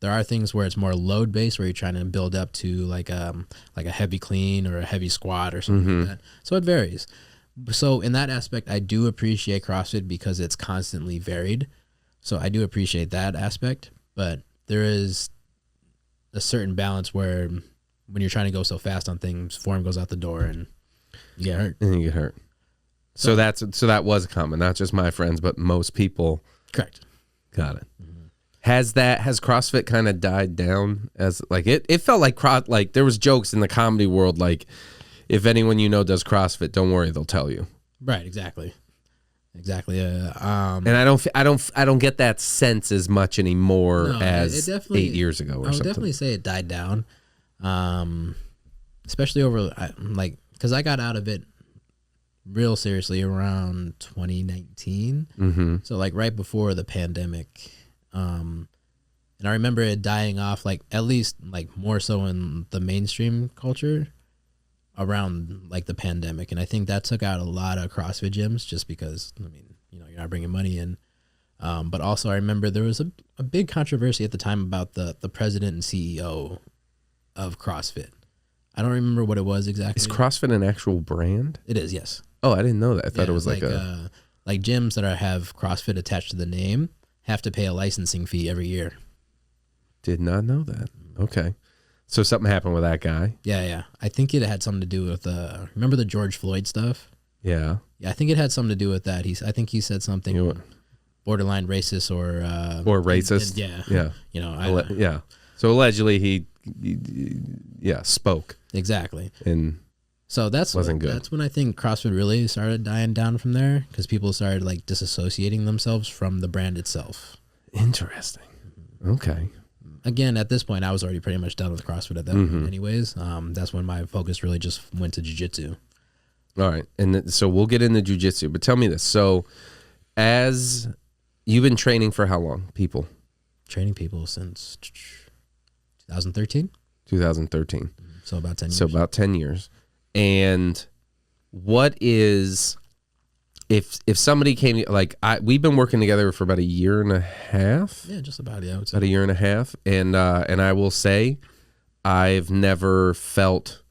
There are things where it's more load based, where you're trying to build up to like a heavy clean or a heavy squat or something like that. So it varies. So in that aspect, I do appreciate CrossFit because it's constantly varied. So I do appreciate that aspect, but there is a certain balance where when you're trying to go so fast on things, form goes out the door and you get hurt. And you get hurt. So that was common, not just my friends, but most people. Correct. Got it. Has CrossFit kind of died down? As like it felt like there was jokes in the comedy world, like, if anyone you know does CrossFit, don't worry, they'll tell you. Right, exactly. And I don't get that sense as much anymore as 8 years ago or something. I would definitely say it died down, especially over like, because I got out of it real seriously around 2019. Mm-hmm. So like right before the pandemic. And I remember it dying off, like at least like more so in the mainstream culture around like the pandemic. And I think that took out a lot of CrossFit gyms just because, I mean, you know, you're not bringing money in. But also I remember there was a big controversy at the time about the president and CEO of CrossFit. I don't remember what it was exactly. Is CrossFit an actual brand? It is, yes. Oh, I didn't know that. I thought it was like gyms that have CrossFit attached to the name have to pay a licensing fee every year. Did not know that. Okay. So something happened with that guy. Yeah. I think it had something to do with remember the George Floyd stuff? Yeah. Yeah, I think it had something to do with that. I think he said something borderline racist or racist. Yeah. You know, yeah. So allegedly he spoke. Exactly. And so wasn't good. That's when I think CrossFit really started dying down from there, because people started like disassociating themselves from the brand itself. Interesting. Okay. Again, at this point, I was already pretty much done with CrossFit at that point anyways. That's when my focus really just went to jiu-jitsu. All right. And so we'll get into jiu-jitsu, but tell me this. So as you've been training for how long, people? Training people since 2013. 2013. So about 10 years. So about 10 years. And what is, if somebody came, like we've been working together for about a year and a half. Yeah, just about, yeah. About a year and a half. And I will say, I've never felt,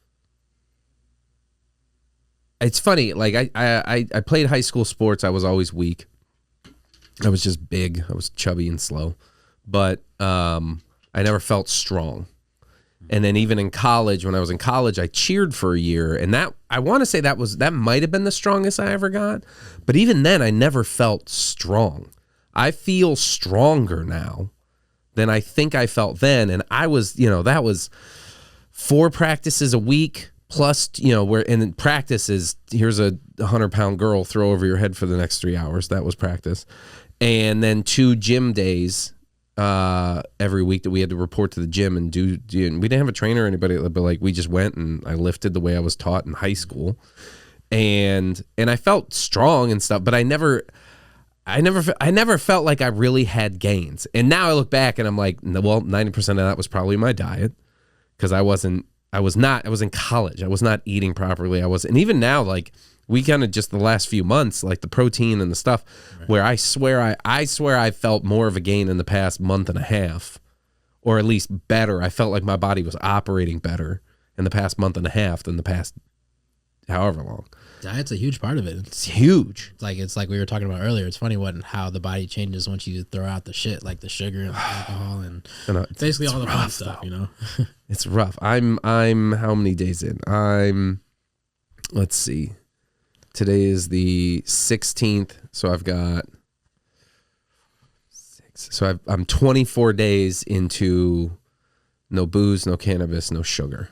it's funny, like I played high school sports. I was always weak. I was just big. I was chubby and slow. But I never felt strong. And then even in college, when I was in college, I cheered for a year. And that, I want to say that might have been the strongest I ever got. But even then, I never felt strong. I feel stronger now than I think I felt then. And I was, that was 4 practices a week plus, where in practice is, here's a 100-pound girl, throw over your head for the next 3 hours. That was practice. And then 2 gym days every week that we had to report to the gym and do. And we didn't have a trainer or anybody, but like we just went and I lifted the way I was taught in high school, and I felt strong and stuff. But I never, I never felt like I really had gains. And now I look back and I'm like, well, 90% of that was probably my diet, because I was in college. I was not eating properly. And even now, like, we kind of just the last few months, like the protein and the stuff, where I swear I felt more of a gain in the past month and a half, or at least better. I felt like my body was operating better in the past month and a half than the past however long. Diet's a huge part of it. It's huge. It's like we were talking about earlier. It's funny how the body changes once you throw out the shit, like the sugar and the alcohol and basically all the fun stuff, you know. It's rough. I'm how many days in? Let's see. Today is the 16th, so I've got 6. So I'm 24 days into no booze, no cannabis, no sugar.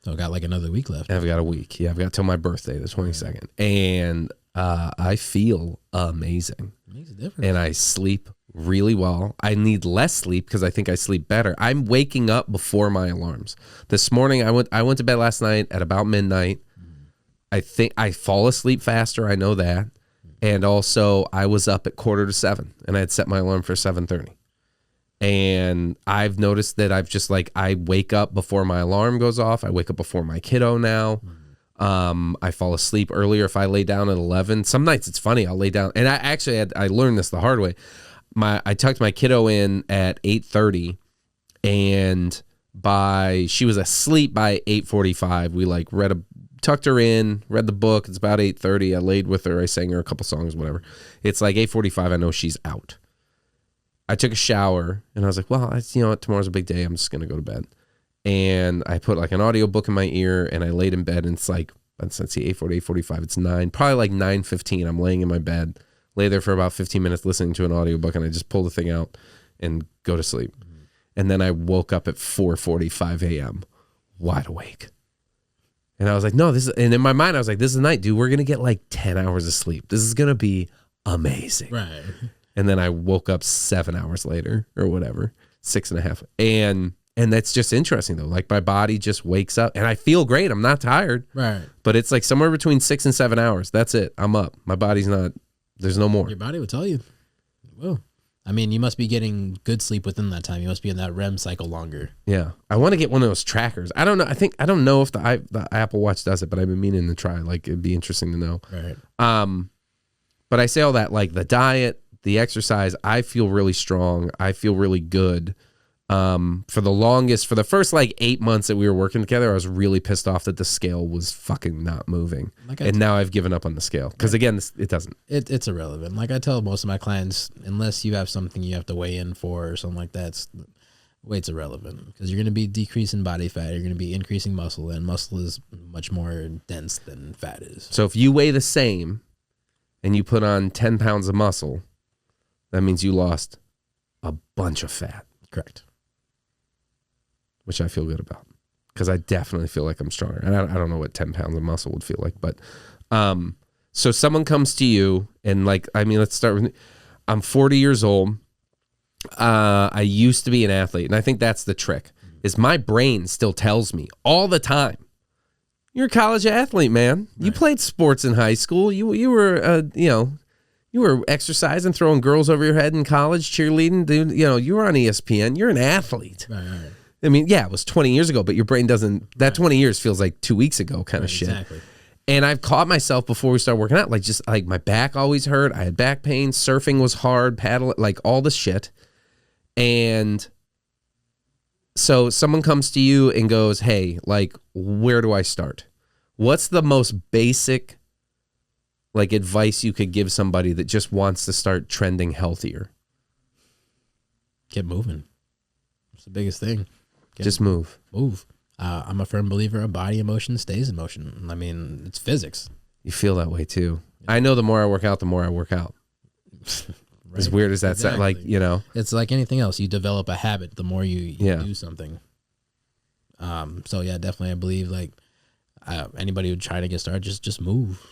So I got like another week left. I've got a week. Yeah, I've got till my birthday, the 22nd. And I feel amazing. It makes a difference. And I sleep really well. I need less sleep because I think I sleep better. I'm waking up before my alarms. This morning, I went to bed last night at about midnight. I think I fall asleep faster. I know that. And also, I was up at 6:45, and I had set my alarm for 7:30. And I've noticed that I wake up before my alarm goes off. I wake up before my kiddo now. I fall asleep earlier if I lay down at 11. Some nights it's funny. I'll lay down. And I learned this the hard way. I tucked my kiddo in at 8:30, and she was asleep by 8:45. We tucked her in, read the book. It's about 8:30. I laid with her. I sang her a couple songs, whatever. It's like 8:45. I know she's out. I took a shower and I was like, well, you know what? Tomorrow's a big day. I'm just going to go to bed. And I put like an audio book in my ear and I laid in bed, and it's like, let's see, 8:40, 8:45. It's 9, probably like 9:15. I'm laying in my bed, lay there for about 15 minutes listening to an audio book, and I just pull the thing out and go to sleep. And then I woke up at 4:45 a.m. wide awake. And I was like, no, and in my mind, I was like, this is the night, dude. We're going to get like 10 hours of sleep. This is going to be amazing. Right. And then I woke up 7 hours later or whatever, 6.5. And that's just interesting though. Like my body just wakes up and I feel great. I'm not tired. Right. But it's like somewhere between 6 and 7 hours. That's it. I'm up. My body's not, there's no more. Your body will tell you. Well, I mean, you must be getting good sleep within that time. You must be in that REM cycle longer. Yeah. I want to get one of those trackers. I don't know. I don't know if the Apple Watch does it, but I've been meaning to try. Like it'd be interesting to know. Right. But I say all that, like the diet, the exercise, I feel really strong. I feel really good. For the first like 8 months that we were working together, I was really pissed off that the scale was fucking not moving. Now I've given up on the scale. Because again, it doesn't. It's irrelevant. Like I tell most of my clients, unless you have something you have to weigh in for or something like that, weight's irrelevant. Because you're going to be decreasing body fat. You're going to be increasing muscle. And muscle is much more dense than fat is. So if you weigh the same and you put on 10 pounds of muscle, that means you lost a bunch of fat. Correct. Which I feel good about, because I definitely feel like I'm stronger. And I don't know what 10 pounds of muscle would feel like, but so someone comes to you and like, I mean, let's start with, I'm 40 years old. I used to be an athlete, and I think that's the trick, is my brain still tells me all the time, you're a college athlete, man. Right. You played sports in high school. You were, you were exercising, throwing girls over your head in college, cheerleading, dude. You were on ESPN. You're an athlete. Right. I mean, yeah, it was 20 years ago, but your brain doesn't, that 20 years feels like 2 weeks ago kind of shit. Exactly. And I've caught myself before we started working out, like just like my back always hurt. I had back pain. Surfing was hard, paddling, like all this shit. And so someone comes to you and goes, hey, like, where do I start? What's the most basic, like, advice you could give somebody that just wants to start trending healthier? Get moving. It's the biggest thing. Just move. I'm a firm believer of body emotion stays in motion. I mean, it's physics. You feel that way too. I know the more I work out, the more I work out. Right. As weird as that sounds, like, it's like anything else. You develop a habit the more you do something. So yeah, definitely I believe like anybody who's trying to get started, just move.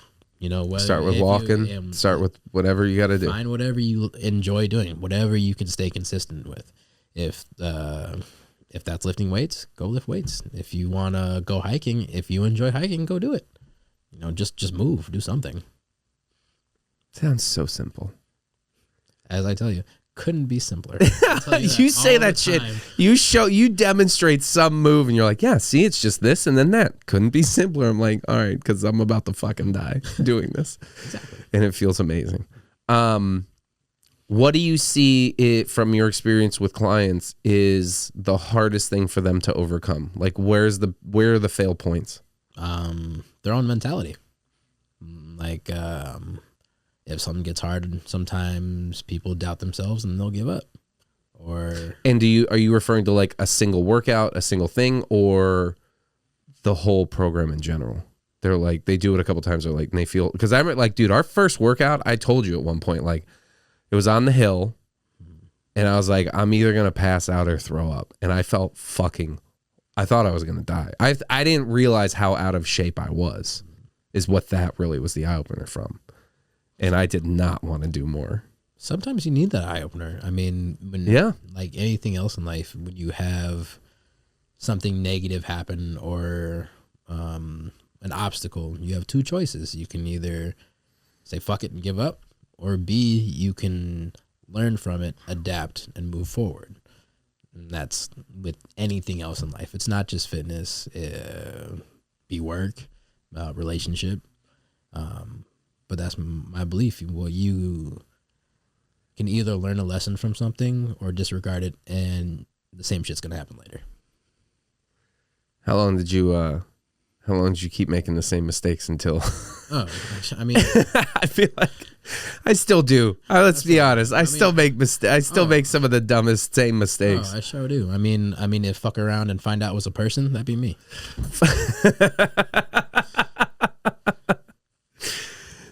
Start with walking, start with whatever you got to do. Find whatever you enjoy doing, whatever you can stay consistent with. If that's lifting weights, go lift weights. If you want to go hiking, if you enjoy hiking, go do it. Just move, do something. Sounds so simple. as I tell you, couldn't be simpler. I'll tell you You say that shit. time. You demonstrate some move and you're like, yeah, see, it's just this and then that. Couldn't be simpler. I'm like, all right, because I'm about to fucking die doing this. Exactly. And it feels amazing. What do you see from your experience with clients is the hardest thing for them to overcome? Like where are the fail points? Their own mentality. Like, if something gets hard, sometimes people doubt themselves and they'll give up. And are you referring to like a single workout, a single thing, or the whole program in general? They're like, they do it a couple times. They're like, and they feel, because I'm like, dude, our first workout, I told you at one point, like it was on the hill and I was like, I'm either going to pass out or throw up. And I felt I thought I was going to die. I didn't realize how out of shape I was, is what that really was the eye opener from. And I did not want to do more. Sometimes you need that eye opener. I mean, like anything else in life, when you have something negative happen or an obstacle, you have two choices. You can either say fuck it and give up, or B, you can learn from it, adapt, and move forward. And that's with anything else in life. It's not just fitness, be work, relationship. But that's my belief. Well, you can either learn a lesson from something or disregard it, and the same shit's gonna happen later. How long did you keep making the same mistakes until? Oh, I mean, I feel like I still do. Let's be honest. I still make mistakes. I still make some of the dumbest same mistakes. Oh, I sure do. I mean, if fuck around and find out it was a person, that'd be me.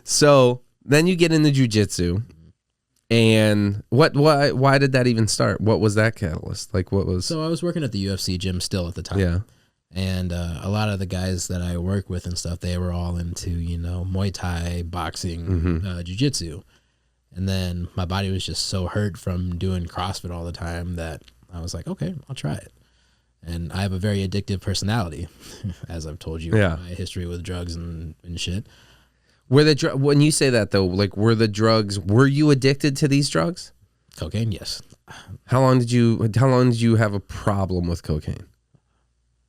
So then you get into jiu-jitsu, and why did that even start? What was that catalyst? Like what was? So I was working at the UFC gym still at the time. Yeah. And a lot of the guys that I work with and stuff, they were all into, Muay Thai, boxing, jiu-jitsu. And then my body was just so hurt from doing CrossFit all the time that I was like, okay, I'll try it. And I have a very addictive personality, as I've told you. Yeah. My history with drugs and shit. When you say that though, like were you addicted to these drugs? Cocaine, yes. How long did you have a problem with cocaine?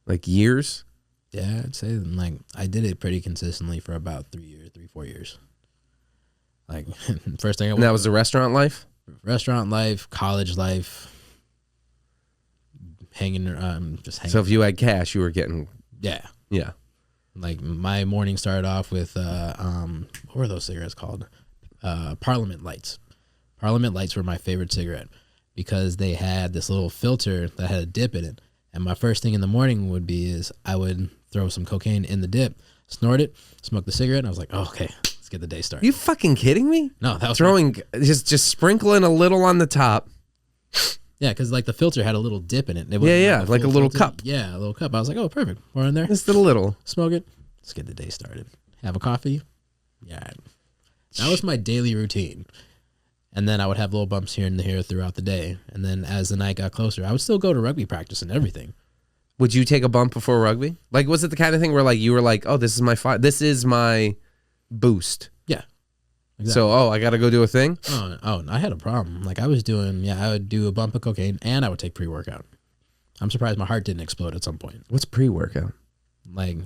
Like years? Yeah, I'd say like I did it pretty consistently for about 4 years. Like first thing and that was the restaurant life? Restaurant life, college life, hanging. So if you had cash, you were getting. Yeah. Like my morning started off with what were those cigarettes called? Parliament Lights. Parliament Lights were my favorite cigarette because they had this little filter that had a dip in it. And my first thing in the morning I would throw some cocaine in the dip, snort it, smoke the cigarette, and I was like, oh, okay, let's get the day started. You fucking kidding me? No, that was throwing just sprinkling a little on the top. Yeah, because like the filter had a little dip in it. Like a little cup. Yeah, a little cup. I was like, oh, perfect. Pour in there. Just a little. Smoke it. Let's get the day started. Have a coffee. Yeah. That was my daily routine. And then I would have little bumps here and there throughout the day. And then as the night got closer, I would still go to rugby practice and everything. Would you take a bump before rugby? Like, was it the kind of thing where like you were like, oh, this is my boost? Yeah. Exactly. So, I got to go do a thing? Oh, I had a problem. Like I would do a bump of cocaine and I would take pre-workout. I'm surprised my heart didn't explode at some point. What's pre-workout? Like,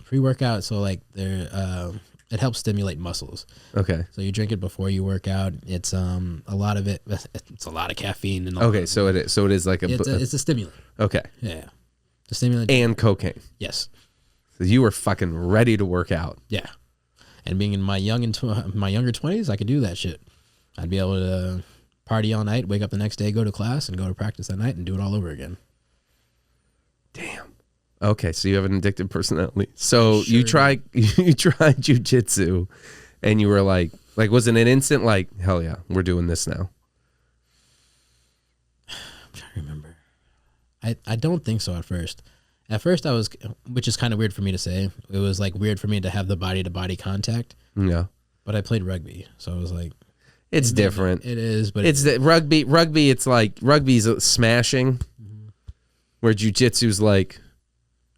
pre-workout. So like it helps stimulate muscles. Okay. So you drink it before you work out. It's a lot of it. It's a lot of caffeine and. Okay, so it is like it's a stimulant. Okay. Yeah. The stimulant and cocaine. Yes. So you were fucking ready to work out. Yeah. And being in my younger 20s, I could do that shit. I'd be able to party all night, wake up the next day, go to class, and go to practice that night, and do it all over again. Damn. Okay, so you have an addictive personality. So sure. you tried jiu-jitsu, and you were like, was it an instant like, hell yeah, we're doing this now? I'm trying to remember. I don't think so at first. At first I was, which is kind of weird for me to say. It was like weird for me to have the body-to-body contact. Yeah. But I played rugby, so I was like, it's different. It is, but it's the rugby. It's like rugby's smashing, where jiu-jitsu's like,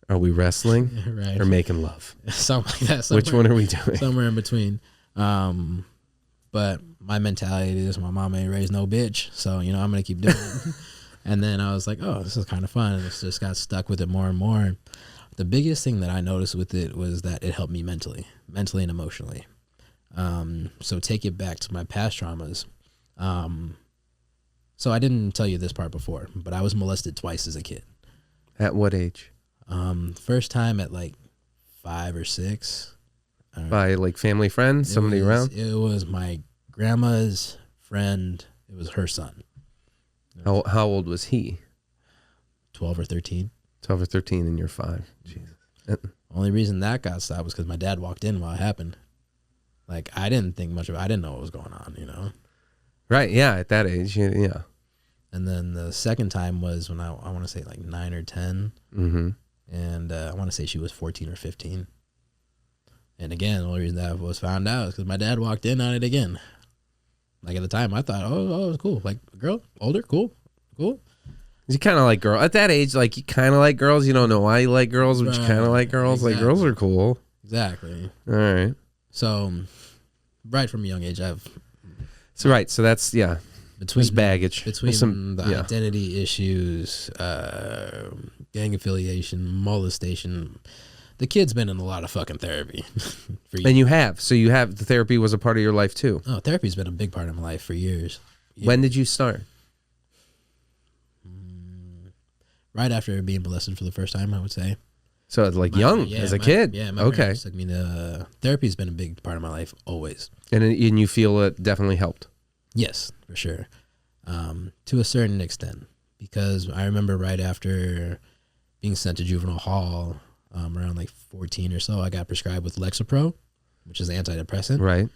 are we wrestling right. or making love? Something like that. Which one are we doing? Somewhere in between. But my mentality is my mom ain't raised no bitch. So, you know, I'm going to keep doing it. And then I was like, oh, this is kind of fun. And just got stuck with it more and more. The biggest thing that I noticed with it was that it helped me mentally and emotionally. So take it back to my past traumas. So I didn't tell you this part before, but I was molested twice as a kid. At what age? First time at like 5 or 6. By like family friends, somebody around? It was my grandma's friend. It was her son. How old was he? 12 or 13. 12 or 13 and you're 5. Jesus. Only reason that got stopped was because my dad walked in while it happened. Like, I didn't think much of it. I didn't know what was going on, you know? Right, yeah, at that age, yeah. And then the second time was when I want to say like 9 or 10. Mm-hmm. And I want to say she was 14 or 15. And again, the only reason that was found out is because my dad walked in on it again. Like, at the time, I thought, oh, it was cool. Like, girl, older, cool. You kind of like girls. At that age, like, you kind of like girls. You don't know why you like girls, but you kind of like girls. Exactly. Like, girls are cool. Exactly. All right. So, right from a young age, So that's, yeah. There's baggage. Between the identity issues, gang affiliation, molestation, the kid's been in a lot of fucking therapy. For years. And you have. So you have, the therapy was a part of your life too. Oh, therapy's been a big part of my life for years. When did you start? Right after being molested for the first time, I would say. So like young, as a kid? Yeah, my parents took me to, therapy's been a big part of my life, always. And you feel it definitely helped? Yes, for sure. To a certain extent. Because I remember right after being sent to juvenile hall, around like 14 or so, I got prescribed with Lexapro, which is an antidepressant. Right.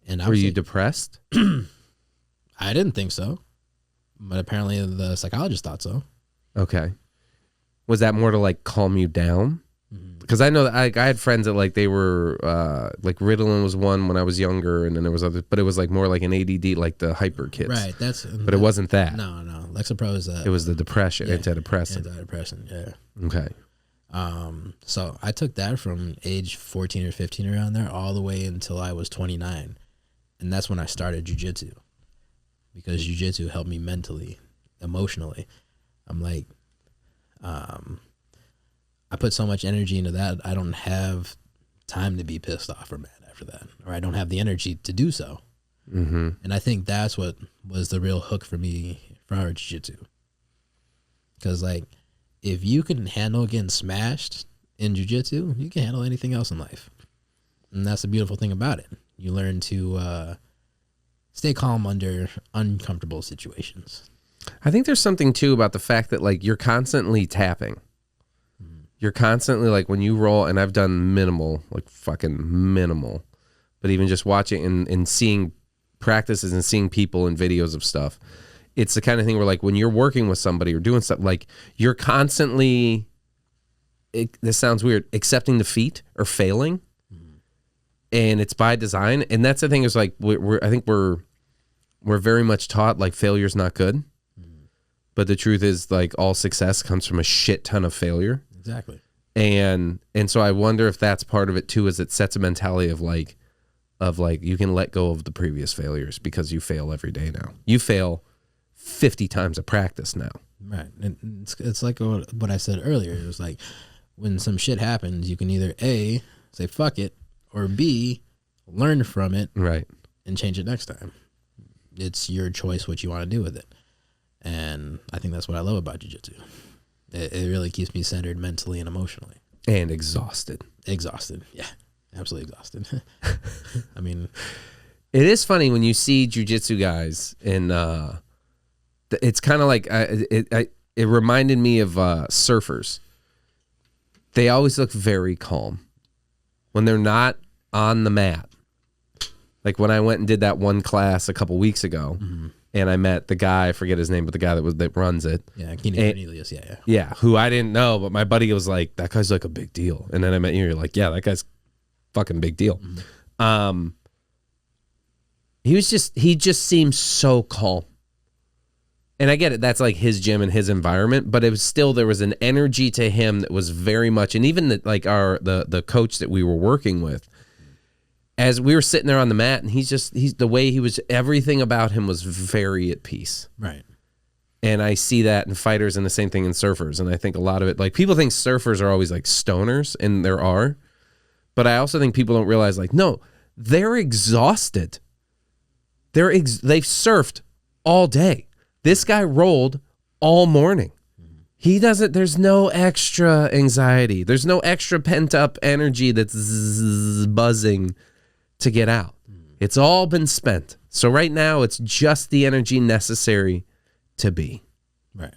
And were you depressed? I didn't think so. But apparently the psychologist thought so. Okay. Was that more to like calm you down? Because I know that I had friends that like they were like Ritalin was one when I was younger, and then there was other, but it was like more like an ADD, like the hyper kids. Right. But it wasn't that. No. Lexapro is it was the depression, antidepressant. Antidepressant, yeah. Okay. So I took that from age 14 or 15 around there all the way until I was 29, and that's when I started jiu-jitsu, because jiu-jitsu helped me mentally, emotionally. I'm like, I put so much energy into that, I don't have time to be pissed off or mad after that, or I don't have the energy to do so. Mm-hmm. And I think that's what was the real hook for me for our jiu-jitsu. Because, like, if you can handle getting smashed in jiu-jitsu, you can handle anything else in life. And that's the beautiful thing about it. You learn to stay calm under uncomfortable situations. I think there's something too about the fact that like you're constantly tapping. You're constantly like when you roll, and I've done minimal, like fucking minimal, but even just watching and seeing practices and seeing people and videos of stuff, it's the kind of thing where like when you're working with somebody or doing stuff, like you're constantly, this sounds weird, accepting defeat or failing. And it's by design. And that's the thing is like, I think we're very much taught like failure's not good. But the truth is, like, all success comes from a shit ton of failure. Exactly. And so I wonder if that's part of it too, is it sets a mentality of like you can let go of the previous failures because you fail every day now. You fail 50 times a practice now. Right. And it's like what I said earlier. It was like when some shit happens, you can either A, say fuck it, or B, learn from it, right, and change it next time. It's your choice what you want to do with it. And I think that's what I love about jiu-jitsu. It really keeps me centered mentally and emotionally. And exhausted. Exhausted. Yeah. Absolutely exhausted. I mean, it is funny when you see jiu-jitsu guys, and it's kind of like it reminded me of surfers. They always look very calm when they're not on the mat. Like when I went and did that one class a couple weeks ago, and I met the guy, I forget his name, but the guy that runs it. Yeah, Keenan Cornelius, yeah. Yeah, who I didn't know, but my buddy was like, that guy's like a big deal. And then I met you, you're like, yeah, that guy's fucking big deal. He just seemed so calm. And I get it, that's like his gym and his environment, but it was still, there was an energy to him that was very much, and even the coach that we were working with, as we were sitting there on the mat, and he's the way he was, everything about him was very at peace. Right. And I see that in fighters and the same thing in surfers. And I think a lot of it, like people think surfers are always like stoners, and there are, but I also think people don't realize like, no, they're exhausted. They've surfed all day. This guy rolled all morning. He doesn't, there's no extra anxiety. There's no extra pent up energy that's buzzing to get out. It's all been spent. So right now it's just the energy necessary to be. Right.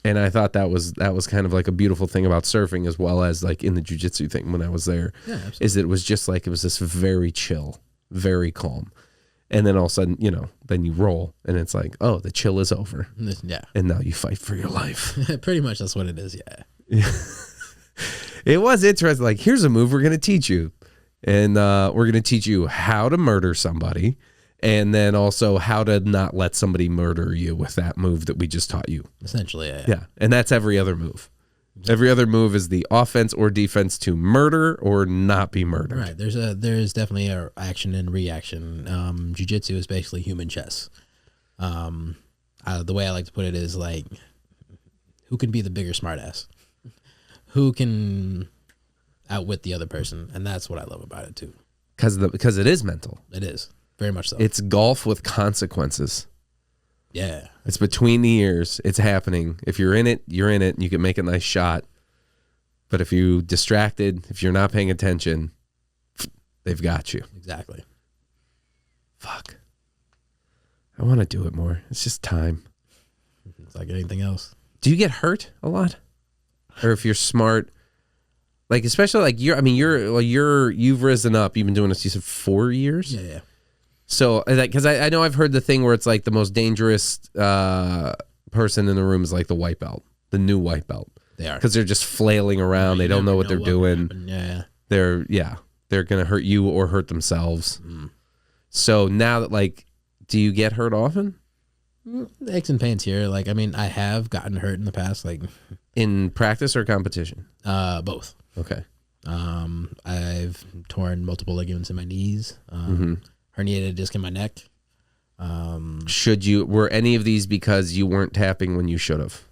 And I thought that was kind of like a beautiful thing about surfing, as well as like in the jiu-jitsu thing when I was there. Yeah, absolutely. Is it was just like, it was this very chill, very calm. And then all of a sudden, you know, then you roll and it's like, oh, the chill is over. Yeah. And now you fight for your life. Pretty much that's what it is, yeah. It was interesting. Like, here's a move we're going to teach you. And we're going to teach you how to murder somebody. And then also how to not let somebody murder you with that move that we just taught you. Essentially, yeah. Yeah. And that's every other move. Every other move is the offense or defense to murder or not be murdered. Right. There's definitely a action and reaction. Jiu-jitsu is basically human chess. The way I like to put it is like, who can be the bigger smartass? Who can outwit the other person? And that's what I love about it too. Because it is mental. It is very much so. It's golf with consequences. Yeah. It's between the ears. It's happening. If you're in it, you're in it. And you can make a nice shot. But if you distracted, if you're not paying attention, they've got you. Exactly. Fuck. I want to do it more. It's just time. It's like anything else. Do you get hurt a lot? Or if you're smart, like especially like you've risen up. You've been doing this. You said 4 years. Yeah. So, because I know I've heard the thing where it's like the most dangerous person in the room is like the white belt, the new white belt. They are. Because they're just flailing around. They don't know what they're doing. Yeah. They're going to hurt you or hurt themselves. Mm. So now that, like, do you get hurt often? Aches and pains here. Like, I mean, I have gotten hurt in the past, like in practice or competition? Both. Okay. I've torn multiple ligaments in my knees. Herniated disc in my neck. Were any of these because you weren't tapping when you should have?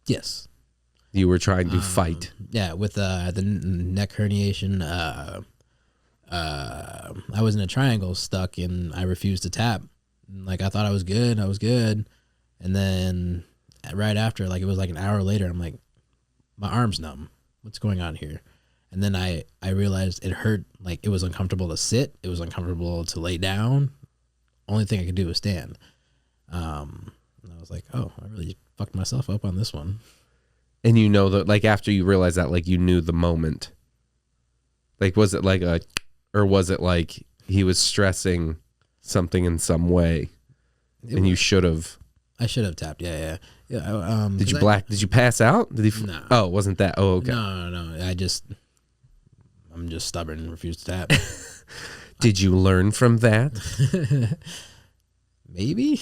Yes. You were trying to fight. Yeah, with the neck herniation, I was in a triangle stuck and I refused to tap. Like, I thought I was good. And then right after, like, it was like an hour later, I'm like, my arm's numb. What's going on here? And then I realized it hurt. Like, it was uncomfortable to sit. It was uncomfortable to lay down. Only thing I could do was stand. And I was like, oh, I really fucked myself up on this one. And you know that, like, after you realized that, like, you knew the moment. Like, was it like or was it like he was stressing something in some way, and you should have? I should have tapped. Yeah. Did you pass out? Did he? No. Oh, it wasn't that? Oh, okay. No. I'm just stubborn and refuse to tap. Did you learn from that? Maybe.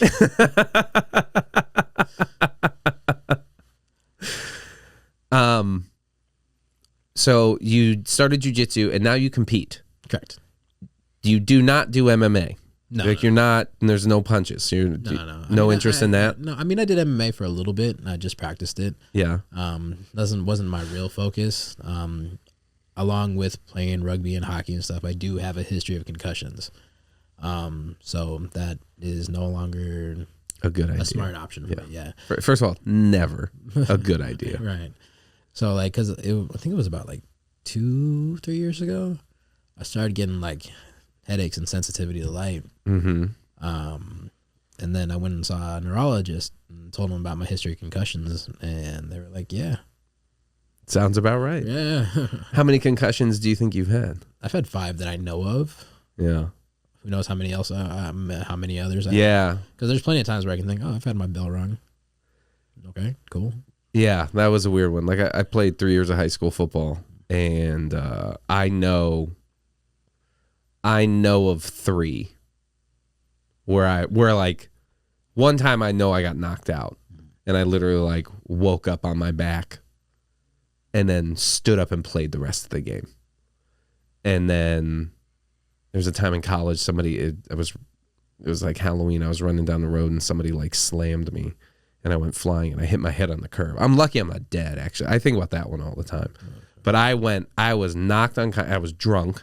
So you started jiu-jitsu and now you compete. Correct. You do not do MMA. No. Like, you're not, and there's no punches. No interest in that? No, I mean, I did MMA for a little bit. I just practiced it. Yeah. Wasn't my real focus. Along with playing rugby and hockey and stuff, I do have a history of concussions. So that is no longer a good idea. A smart option for me. Yeah. First of all, never a good idea. Right. So, like, because I think it was about like 2-3 years ago, I started getting like headaches and sensitivity to light. Mm-hmm. And then I went and saw a neurologist and told him about my history of concussions, and they were like, "Yeah, sounds about right." Yeah. How many concussions do you think you've had? I've had 5 that I know of. Yeah. Who knows how many else? How many others? Yeah. Because there's plenty of times where I can think, "Oh, I've had my bell rung." Okay, cool. Yeah, that was a weird one. Like, I played 3 years of high school football, and I know of 3 where like one time I know I got knocked out, and I literally like woke up on my back and then stood up and played the rest of the game. And then There was a time in college, it was like Halloween. I was running down the road and somebody like slammed me and I went flying and I hit my head on the curb. I'm lucky I'm not dead, actually. I think about that one all the time. But I was knocked unconscious. I was drunk,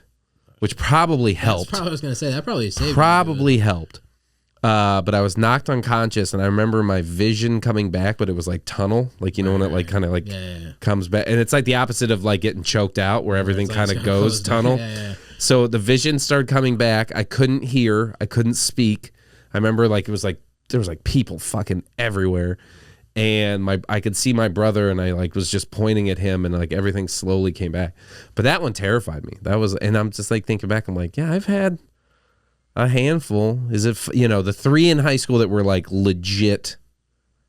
which probably helped. I was going to say, that probably saved Probably helped. But I was knocked unconscious and I remember my vision coming back, but it was like tunnel. Like, you know, when it like kind of like comes back. And it's like the opposite of like getting choked out where everything kind of goes tunnel. So the vision started coming back. I couldn't hear. I couldn't speak. I remember like it was like there was like people fucking everywhere. And I could see my brother and I like was just pointing at him and like everything slowly came back. But that one terrified me. And I'm just like thinking back, I'm like, yeah, I've had a handful. Is it, you know, the 3 in high school that were like legit.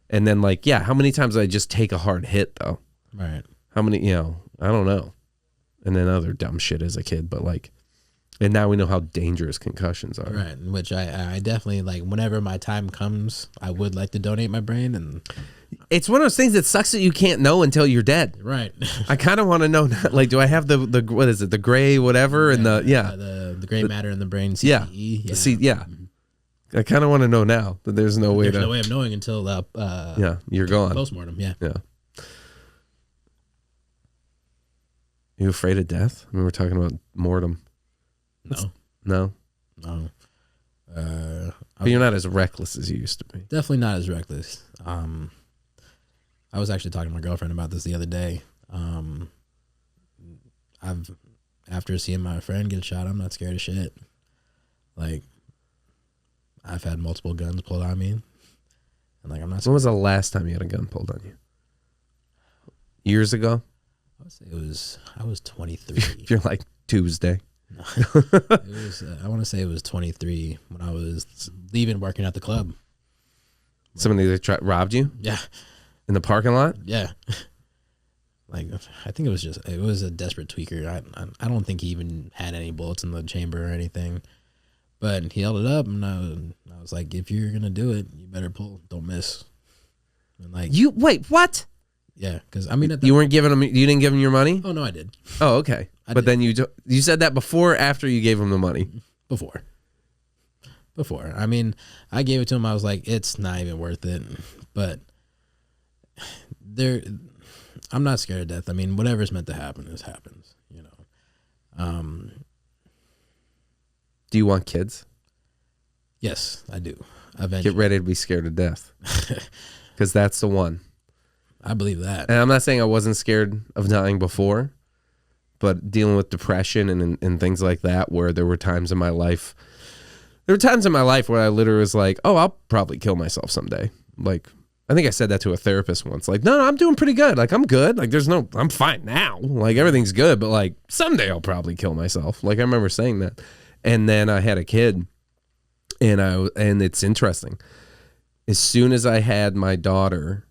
And then like, yeah, how many times did I just take a hard hit though? Right. How many, you know, I don't know. And then other dumb shit as a kid, but like, and now we know how dangerous concussions are. Right. Which I definitely like whenever my time comes, I would like to donate my brain. And it's one of those things that sucks that you can't know until you're dead. Right. I kind of want to know, like, do I have the what is it, the gray whatever, and the gray matter in the brain, CTE. Yeah. I kind of want to know now that there's no way no way of knowing until you're gone. Postmortem. Yeah. You afraid of death? I mean, we're talking about mortem. No. But you're not as reckless as you used to be. Definitely not as reckless. I was actually talking to my girlfriend about this the other day. After seeing my friend get shot, I'm not scared of shit. Like, I've had multiple guns pulled on me, and like I'm not. When was the last time you had a gun pulled on you? Years ago? I would say I was 23. You're like Tuesday. No. It was. I want to say it was 23 when I was leaving working at the club. Somebody that robbed you? Yeah. In the parking lot? Yeah. Like, I think it was a desperate tweaker. I don't think he even had any bullets in the chamber or anything. But he held it up, and I was like, if you're going to do it, you better pull. Don't miss. And like, you, wait, what? Yeah, because I mean, you weren't giving him, you didn't give him your money? Oh, no, I did. Oh, okay. But then you said that before or after you gave him the money? Before. I mean, I gave it to him. I was like, it's not even worth it. But I'm not scared of death. I mean, whatever's meant to happen happens, you know. Do you want kids? Yes, I do. Eventually. Get ready to be scared of death. Because that's the one. I believe that. And I'm not saying I wasn't scared of dying before, but dealing with depression and things like that, where there were times in my life where I literally was like, oh, I'll probably kill myself someday. Like, I think I said that to a therapist once. Like, no, I'm doing pretty good. Like, I'm good. Like, I'm fine now. Like, everything's good. But like, someday I'll probably kill myself. Like, I remember saying that. And then I had a kid, and it's interesting. As soon as I had my daughter,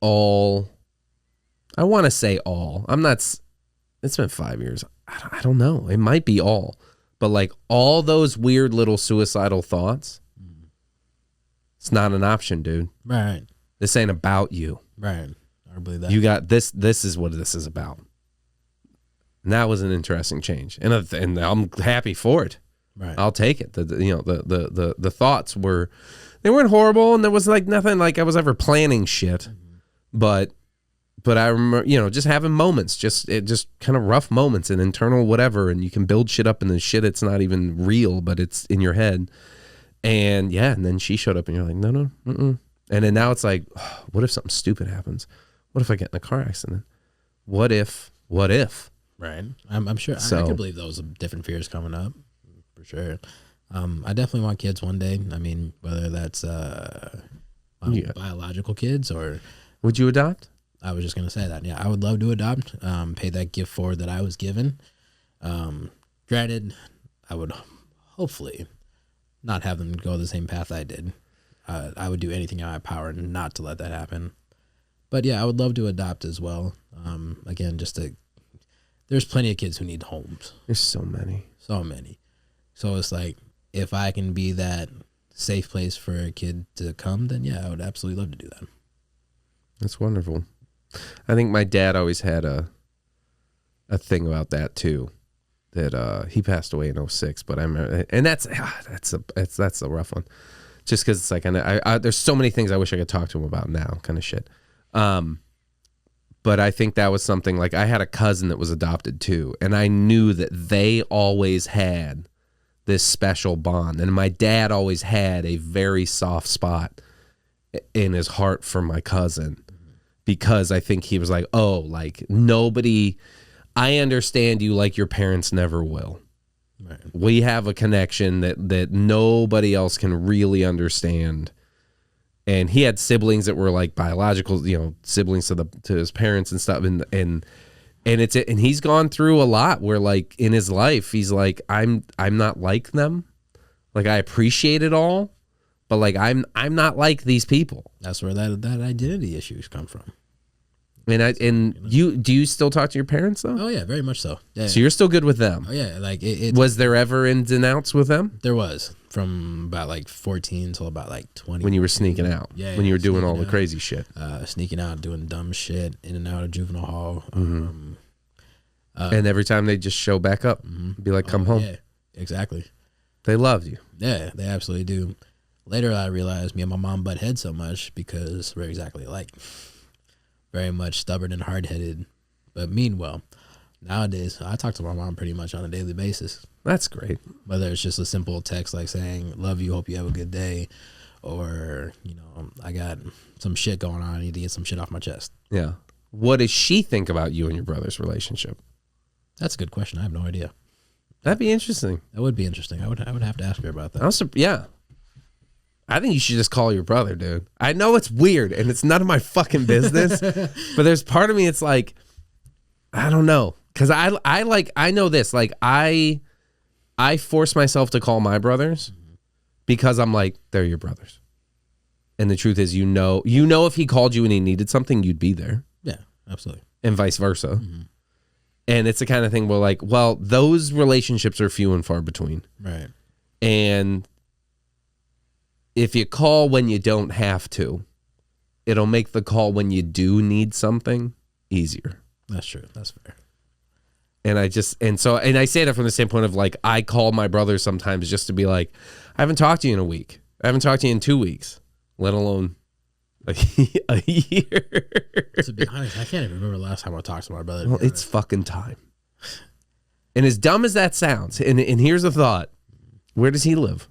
I want to say all. It's been 5 years. I don't know. It might be all. But like all those weird little suicidal thoughts, it's not an option, dude. Right. This ain't about you. Right. I believe that. You got this. This is what this is about. And that was an interesting change. And I'm happy for it. Right. I'll take it. The thoughts they weren't horrible, and there was like nothing like I was ever planning shit. But I remember, you know, just having moments, just kind of rough moments and internal whatever, and you can build shit up in the shit it's not even real, but it's in your head. And yeah, and then she showed up, and you're like, no, and then now it's like, oh, what if something stupid happens? What if I get in a car accident? What if? Right. I'm sure. I could believe those different fears coming up for sure. I definitely want kids one day. I mean, whether that's biological kids or. Would you adopt? I was just going to say that. Yeah, I would love to adopt, pay that gift forward that I was given. Granted, I would hopefully not have them go the same path I did. I would do anything in my power not to let that happen. But yeah, I would love to adopt as well. Again, there's plenty of kids who need homes. There's so many. So it's like, if I can be that safe place for a kid to come, then yeah, I would absolutely love to do that. That's wonderful. I think my dad always had a thing about that too. that he passed away in 2006, but I remember, and that's a rough one, just because it's like I there's so many things I wish I could talk to him about now, kind of shit. But I think that was something like I had a cousin that was adopted too, and I knew that they always had this special bond, and my dad always had a very soft spot in his heart for my cousin, because I think he was like, oh, like nobody, I understand you like your parents never will. Right. We have a connection that nobody else can really understand. And he had siblings that were like biological, siblings to his parents and stuff, and he's gone through a lot where like in his life he's like, I'm not like them, like I appreciate it all, but like I'm not like these people. That's where that identity issues come from. You do you still talk to your parents though? Oh yeah, very much so. Yeah. So you're still good with them? Oh yeah, like it was there ever ins and outs with them? There was, from about like 14 until about like 20. When you were sneaking out, when you were doing all the crazy shit, sneaking out, doing dumb shit, in and out of juvenile hall. Mm-hmm. And every time they just show back up, be like, "Come home." Yeah, exactly. They loved you. Yeah, they absolutely do. Later, I realized me and my mom butt heads so much because we're exactly alike. Very much stubborn and hard-headed, but mean well. Nowadays, I talk to my mom pretty much on a daily basis. That's great. Whether it's just a simple text like saying, love you, hope you have a good day, or, I got some shit going on, I need to get some shit off my chest. Yeah. What does she think about you and your brother's relationship? That's a good question. I have no idea. That'd be interesting. That would be interesting. I would have to ask her about that. Yeah. I think you should just call your brother, dude. I know it's weird and it's none of my fucking business, but there's part of me it's like, I don't know, because I know this. Like I force myself to call my brothers because I'm like, they're your brothers, and the truth is, if he called you and he needed something, you'd be there. Yeah, absolutely, and vice versa. Mm-hmm. And it's the kind of thing where like, well, those relationships are few and far between, right? And if you call when you don't have to, it'll make the call when you do need something easier. That's true. That's fair. And I say that from the standpoint of like, I call my brother sometimes just to be like, I haven't talked to you in a week. I haven't talked to you in 2 weeks, let alone a year. To be honest, I can't even remember the last time I talked to my brother. Well, it's fucking time. And as dumb as that sounds, and here's the thought, where does he live?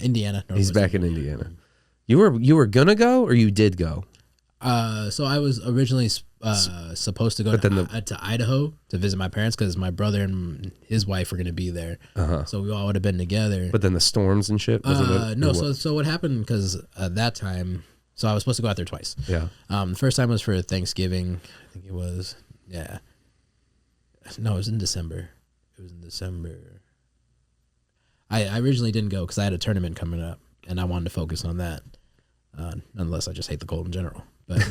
Indiana. He's back in Indiana. You were gonna go, or you did go? So I was originally supposed to go to Idaho to visit my parents because my brother and his wife were gonna be there. So we all would have been together. But then the storms and shit. No. So what happened? Because at that time, so I was supposed to go out there twice. Yeah. The first time was for Thanksgiving. I think it was. Yeah. No, it was in December. I originally didn't go because I had a tournament coming up and I wanted to focus on that. Nonetheless, I just hate the cold in general. But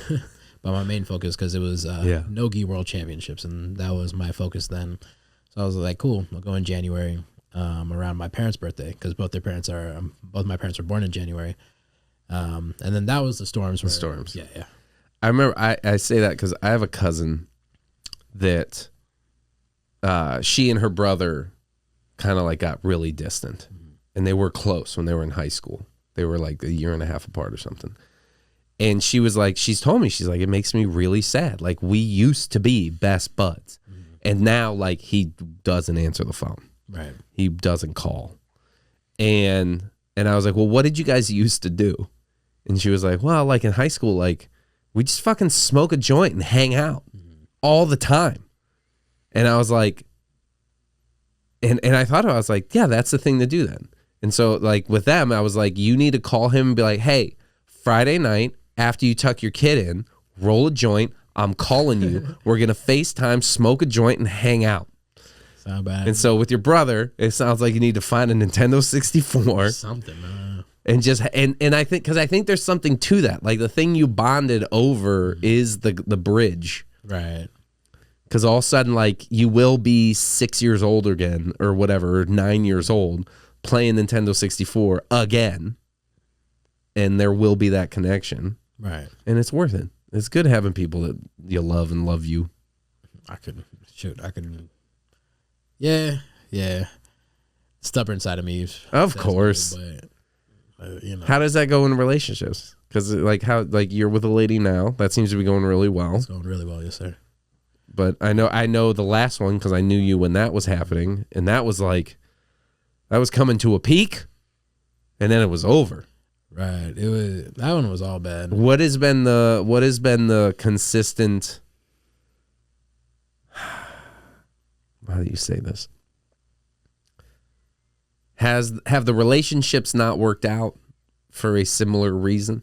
but my main focus, because it was no-gi world championships, and that was my focus then. So I was like, cool, I'll go in January around my parents' birthday, because both my parents were born in January. And then that was the storms. Yeah. I remember I say that because I have a cousin that she and her brother kind of like got really distant, and they were close when they were in high school. They were like a year and a half apart or something. And she was like, she's told me, she's like, it makes me really sad. Like, we used to be best buds, and now like he doesn't answer the phone. Right. He doesn't call. And I was like, well, what did you guys used to do? And she was like, well, like in high school, like we just fucking smoke a joint and hang out all the time. And I was like, and I thought, I was like, yeah, that's the thing to do then. And so like with them, I was like, you need to call him and be like, hey, Friday night after you tuck your kid in, roll a joint. I'm calling you. We're going to FaceTime, smoke a joint, and hang out. Sound bad. And so with your brother, it sounds like you need to find a Nintendo 64. Something, and just and I think, because I think there's something to that. Like the thing you bonded over is the bridge. Right. Because all of a sudden, like, you will be 6 years old again, or whatever, or 9 years old, playing Nintendo 64 again, and there will be that connection. Right. And it's worth it. It's good having people that you love and love you. I could. Yeah. Yeah. Stubborn side of me. Of course. But you know. How does that go in relationships? Because like you're with a lady now. That seems to be going really well. It's going really well, yes, sir. But I know the last one because I knew you when that was happening. And that was coming to a peak. And then it was over. Right. That one was all bad. What has been the consistent, how do you say this? Have the relationships not worked out for a similar reason?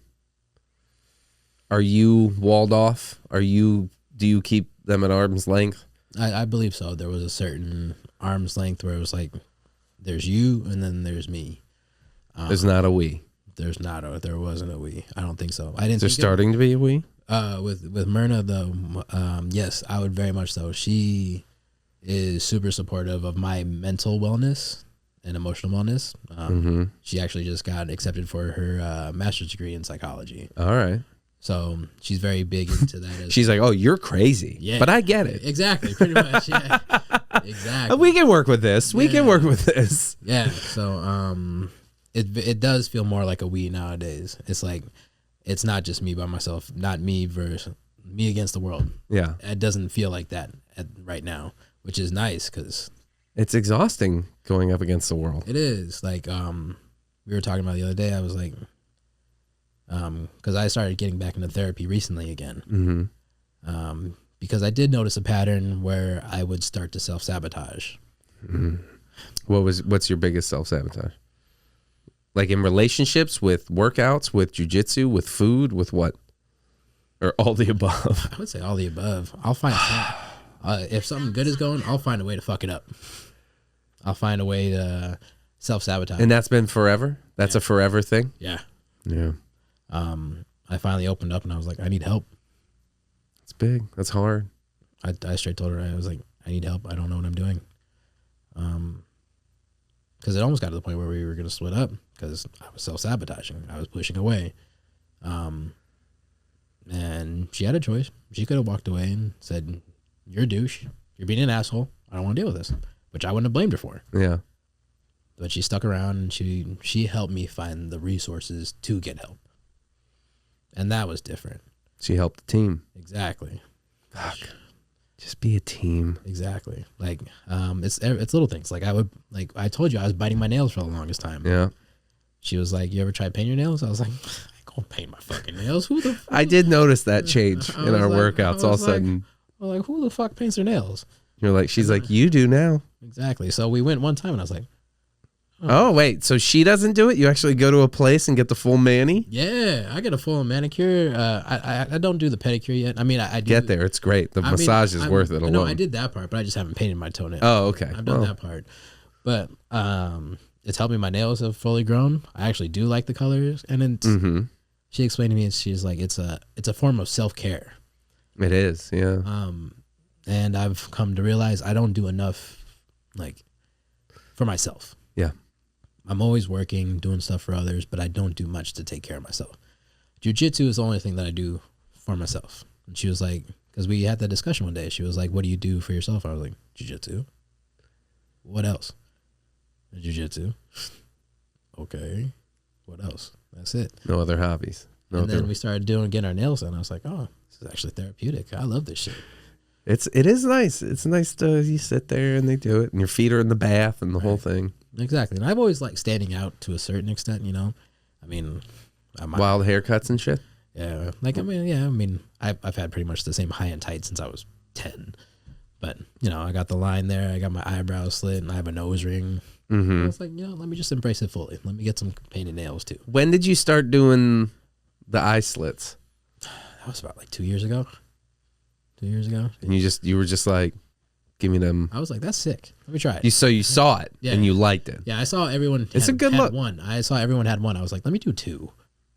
Are you walled off? Do you keep them at arm's length? I believe so. There was a certain arm's length where it was like, there's you and then there's me. There's not a we. There wasn't a we. I don't think so. I didn't. There's starting to be a we. With Myrna though, yes, I would very much so. She is super supportive of my mental wellness and emotional wellness. She actually just got accepted for her master's degree in psychology. All right. So she's very big into that. She's like, oh, you're crazy. Yeah. But I get it. Exactly. Pretty much. Yeah. Exactly. We can work with this. We can work with this. Yeah. So it does feel more like a we nowadays. It's like, it's not just me by myself, not me versus me against the world. Yeah. It doesn't feel like that right now, which is nice because it's exhausting going up against the world. It is. Like, we were talking about the other day, I was like, because I started getting back into therapy recently again. Because I did notice a pattern where I would start to self-sabotage. What's your biggest self-sabotage? Like in relationships, with workouts, with jiu-jitsu, with food, with what? Or all the above? I would say all the above. I'll find if something good is going, I'll find a way to fuck it up. I'll find a way to self-sabotage. And that's been forever? That's a forever thing? Yeah. Yeah. I finally opened up and I was like, I need help. It's big. That's hard. I straight told her, I was like, I need help. I don't know what I'm doing. Because it almost got to the point where we were going to split up because I was self-sabotaging. I was pushing away. And she had a choice. She could have walked away and said, you're a douche. You're being an asshole. I don't want to deal with this, which I wouldn't have blamed her for. Yeah. But she stuck around and she helped me find the resources to get help. And that was different. She helped the team. Exactly. Fuck. Just be a team. Exactly. Like, it's little things. Like I told you I was biting my nails for the longest time. Yeah. She was like, you ever try painting your nails? I was like, I can't paint my fucking nails. Who the fuck? I did notice that change in our workouts all of a sudden. I was like, who the fuck paints their nails? You're like, she's like, you do now. Exactly. So we went one time and I was like, oh, wait. So she doesn't do it? You actually go to a place and get the full mani? Yeah, I get a full manicure. I don't do the pedicure yet. I mean, I do. Get there. It's great. The massage is worth it alone. No, I did that part, but I just haven't painted my toenails. Oh, okay. I've done that part. But it's helped me. My nails have fully grown. I actually do like the colors. And then she explained to me, and she's like, it's a form of self-care. It is, yeah. And I've come to realize I don't do enough, like, for myself. Yeah. I'm always working, doing stuff for others, but I don't do much to take care of myself. Jiu-jitsu is the only thing that I do for myself. And she was like, because we had that discussion one day. She was like, what do you do for yourself? I was like, jiu-jitsu. What else? Jiu-jitsu. Okay. What else? That's it. No other hobbies. And then we started getting our nails done. I was like, oh, this is actually therapeutic. I love this shit. It is nice. It's nice you sit there and they do it and your feet are in the bath and the whole thing. Exactly. And I've always liked standing out to a certain extent, you know. I mean, wild haircuts and shit. Yeah. Like, I mean, I've had pretty much the same high and tight since I was 10. But, you know, I got the line there. I got my eyebrows slit and I have a nose ring. I was like, you know, let me just embrace it fully. Let me get some painted nails too. When did you start doing the eye slits? That was about like 2 years ago. 2 years ago. And you were just like, give me them. I was like, that's sick. Let me try it. So you saw it and you liked it. Yeah, I saw everyone. It's a good look. One. I saw everyone had one. I was like, let me do two.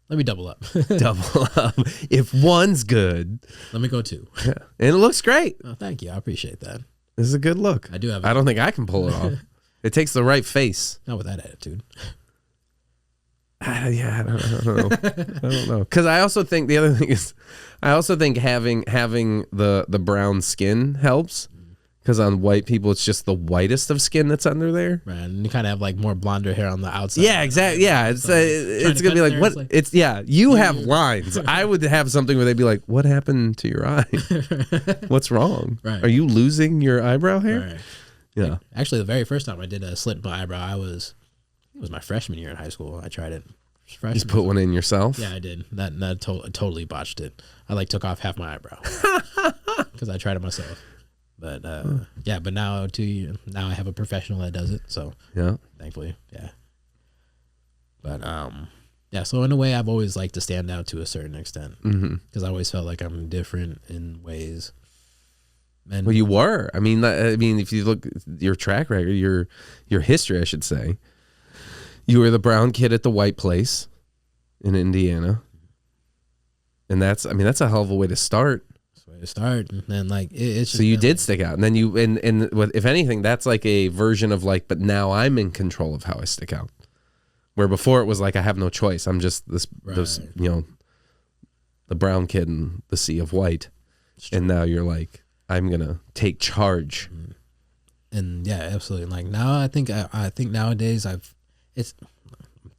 Let me double up. Double up. If one's good, let me go two. Yeah. And it looks great. Oh, thank you. I appreciate that. This is a good look. I do have. I don't think I can pull it off. It takes the right face. Not with that attitude. Yeah, I don't know. I don't know. Because I also think the other thing is, I also think having the brown skin helps. Because on white people, it's just the whitest of skin that's under there. Right, and you kind of have like more blonder hair on the outside. Yeah, exactly. Yeah, it's gonna be like what? It's you have lines. I would have something where they'd be like, "What happened to your eye? What's wrong? Right. Are you losing your eyebrow hair?" Right. Yeah. Actually, the very first time I did a slit my eyebrow, it was my freshman year in high school. I tried it. Just put one in yourself. Yeah, I did. That totally botched it. I like took off half my eyebrow because I tried it myself. But but now I have a professional that does it. So yeah, thankfully, yeah. But so in a way, I've always liked to stand out to a certain extent because I always felt like I'm different in ways. And well, you were. I mean, if you look at your track record, your history, I should say, you were the brown kid at the white place in Indiana, and that's a hell of a way to start. To start, and then like it's just so you did stick out, and then you and if anything, that's like a version of like, but now I'm in control of how I stick out. Where before it was like I have no choice. I'm just this the brown kid in the sea of white, and now you're like, I'm gonna take charge. And yeah, absolutely. Like now, I think nowadays I'm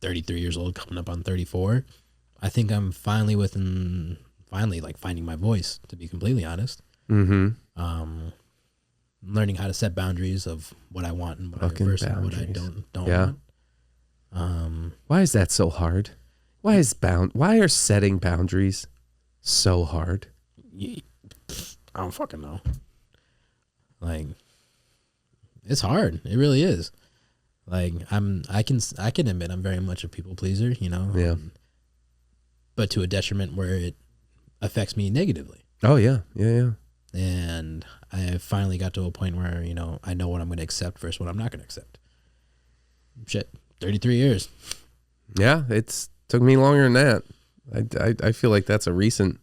33 years old, coming up on 34. I think I'm finally like finding my voice, to be completely honest. Learning how to set boundaries of what I want and what I reverse and what I don't want. Why is that so hard? Why are setting boundaries so hard? I don't fucking know. Like, it's hard. It really is. Like I can admit I'm very much a people pleaser, you know. Yeah. But to a detriment where it affects me negatively. Oh yeah, yeah. And I finally got to a point where, you know, I know what I'm going to accept versus what I'm not going to accept. Shit, 33 years. Yeah, it's took me longer than that. I feel like that's a recent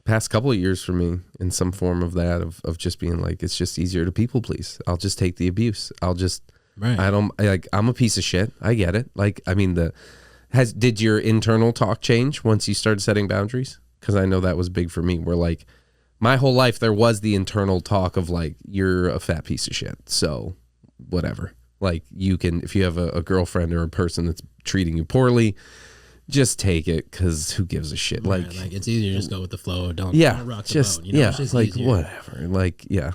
past couple of years for me in some form of that of just being like, it's just easier to people please. I'll just take the abuse. I'm a piece of shit. I get it. Like, I mean, did your internal talk change once you started setting boundaries? Because I know that was big for me, where like my whole life there was the internal talk of like, you're a fat piece of shit, so whatever. Like, you can, if you have a girlfriend or a person that's treating you poorly, just take it, because who gives a shit? Right, like it's easier to just go with the flow. Don't rock the boat. You know, it's just like easier. Whatever. Like, yeah,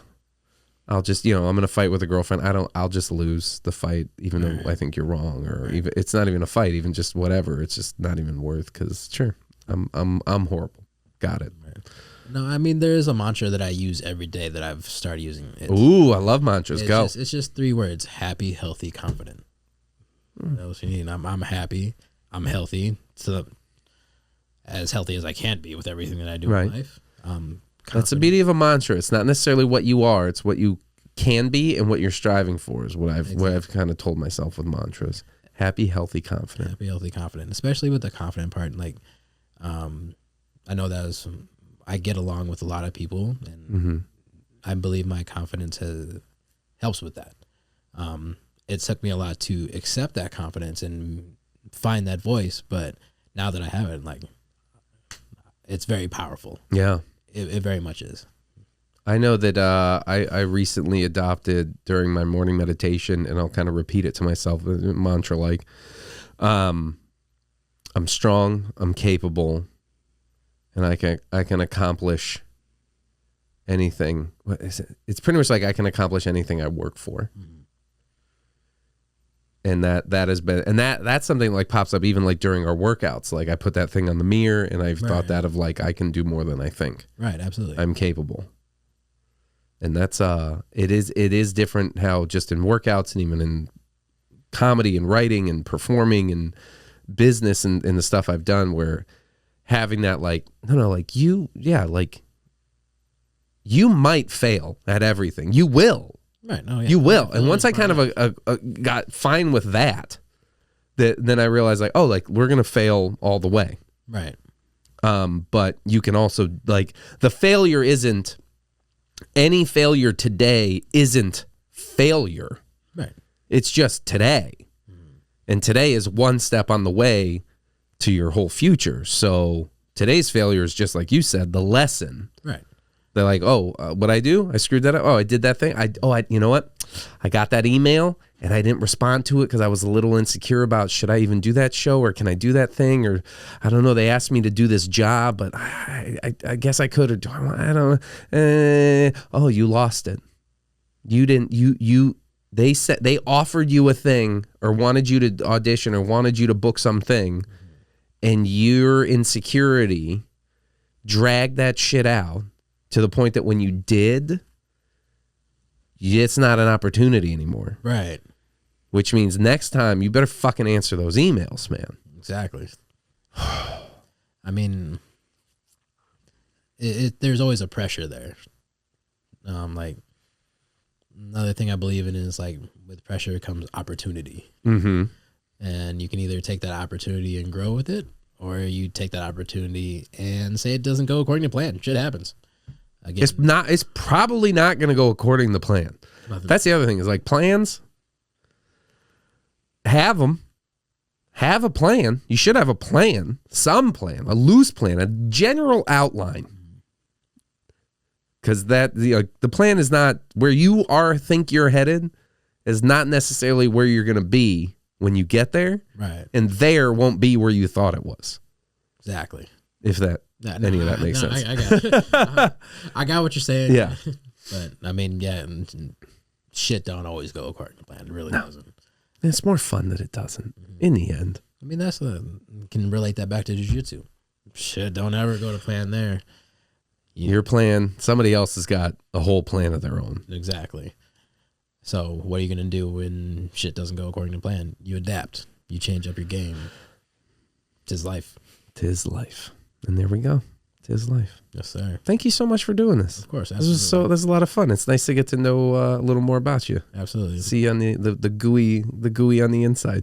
I'll just, I'm gonna fight with a girlfriend. I'll just lose the fight, even though I think you're wrong, or even it's not even a fight, even just whatever. It's just not even worth, because sure, I'm horrible. Got it. Right. No, I mean, there is a mantra that I use every day that I've started using. Ooh, I love mantras. Go. It's just 3 words: happy, healthy, confident. That's what you need. I'm happy. I'm healthy. So as healthy as I can be with everything that I do in life. That's the beauty of a mantra. It's not necessarily what you are. It's what you can be and what you're striving for is what I've kind of told myself with mantras. Happy, healthy, confident. Happy, healthy, confident. Especially with the confident part. Like, I know that I get along with a lot of people, and I believe my confidence helps with that. It took me a lot to accept that confidence and find that voice, but now that I have it, like, it's very powerful. Yeah, it very much is. I know that I recently adopted during my morning meditation, and I'll kind of repeat it to myself, mantra like, I'm strong, I'm capable, and I can accomplish anything. What is it? It's pretty much like I can accomplish anything I work for. And that has been, and that's something like pops up even like during our workouts. Like, I put that thing on the mirror, and I've thought that of like, I can do more than I think. Right, absolutely. I'm capable. And that's it is different how just in workouts and even in comedy and writing and performing and business and the stuff I've done, where having that like, no, like you might fail at everything. You will. Right. No, yeah. You will. And once I kind of got fine with that, then I realized like, oh, like we're going to fail all the way. Right. But you can also like, the failure isn't, any failure today isn't failure. Right. It's just today. And today is one step on the way to your whole future. So today's failure is just like you said, the lesson. Right. They're like, oh, what I do? I screwed that up. Oh, I did that thing. You know what? I got that email and I didn't respond to it because I was a little insecure about should I even do that show or can I do that thing, or I don't know. They asked me to do this job, but I guess I could, or I don't know. Oh, you lost it. You didn't. They said they offered you a thing or wanted you to audition or wanted you to book something, and your insecurity dragged that shit out to the point that when you did, it's not an opportunity anymore. Right. Which means next time you better fucking answer those emails, man. Exactly. I mean, there's always a pressure there. Like, another thing I believe in is, like, with pressure comes opportunity. Mm-hmm. And you can either take that opportunity and grow with it, or you take that opportunity and say it doesn't go according to plan. Shit happens. Again, it's probably not going to go according to plan. That's the other thing, is like plans, have them. Have a plan. You should have a plan, some plan, a loose plan, a general outline. Because the plan is not where you think you're headed, is not necessarily where you're going to be when you get there. Right. And there won't be where you thought it was. Exactly. If any of that makes sense. I got it. I got what you're saying. Yeah. But I mean, yeah, and shit don't always go according to plan. It really doesn't. It's more fun that it doesn't in the end. I mean, can relate that back to jiu-jitsu. Shit don't ever go to plan there. Your plan, somebody else has got a whole plan of their own. Exactly. So what are you going to do when shit doesn't go according to plan? You adapt. You change up your game. 'Tis life. 'Tis life. And there we go. 'Tis life. Yes, sir. Thank you so much for doing this. Of course. This is a lot of fun. It's nice to get to know a little more about you. Absolutely. See you on the gooey on the inside.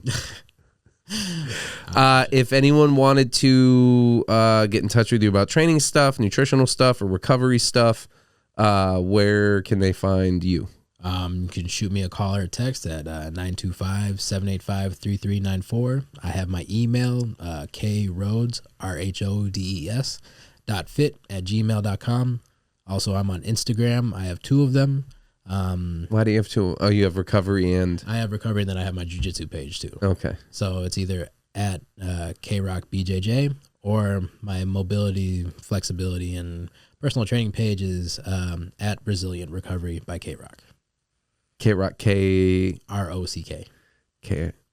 If anyone wanted to get in touch with you about training stuff, nutritional stuff, or recovery stuff, where can they find you? You can shoot me a call or a text at 925-785-3394. I have my email, krhodes, RHODES, .fit@gmail.com. Also, I'm on Instagram. I have 2 of them. Why do you have 2? Oh, you have recovery and... I have recovery, and then I have my jiu-jitsu page, too. Okay. So it's either at KRockBJJ, or my mobility, flexibility, and personal training page is at Brazilian Recovery by KRock. KRock, ROCK.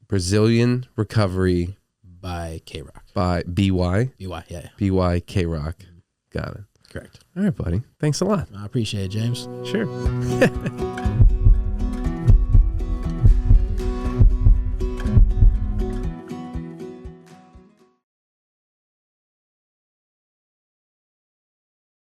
Brazilian Recovery by KRock. By BY? BY, yeah. BY KRock. Got it. Correct. All right, buddy. Thanks a lot. I appreciate it, James. Sure.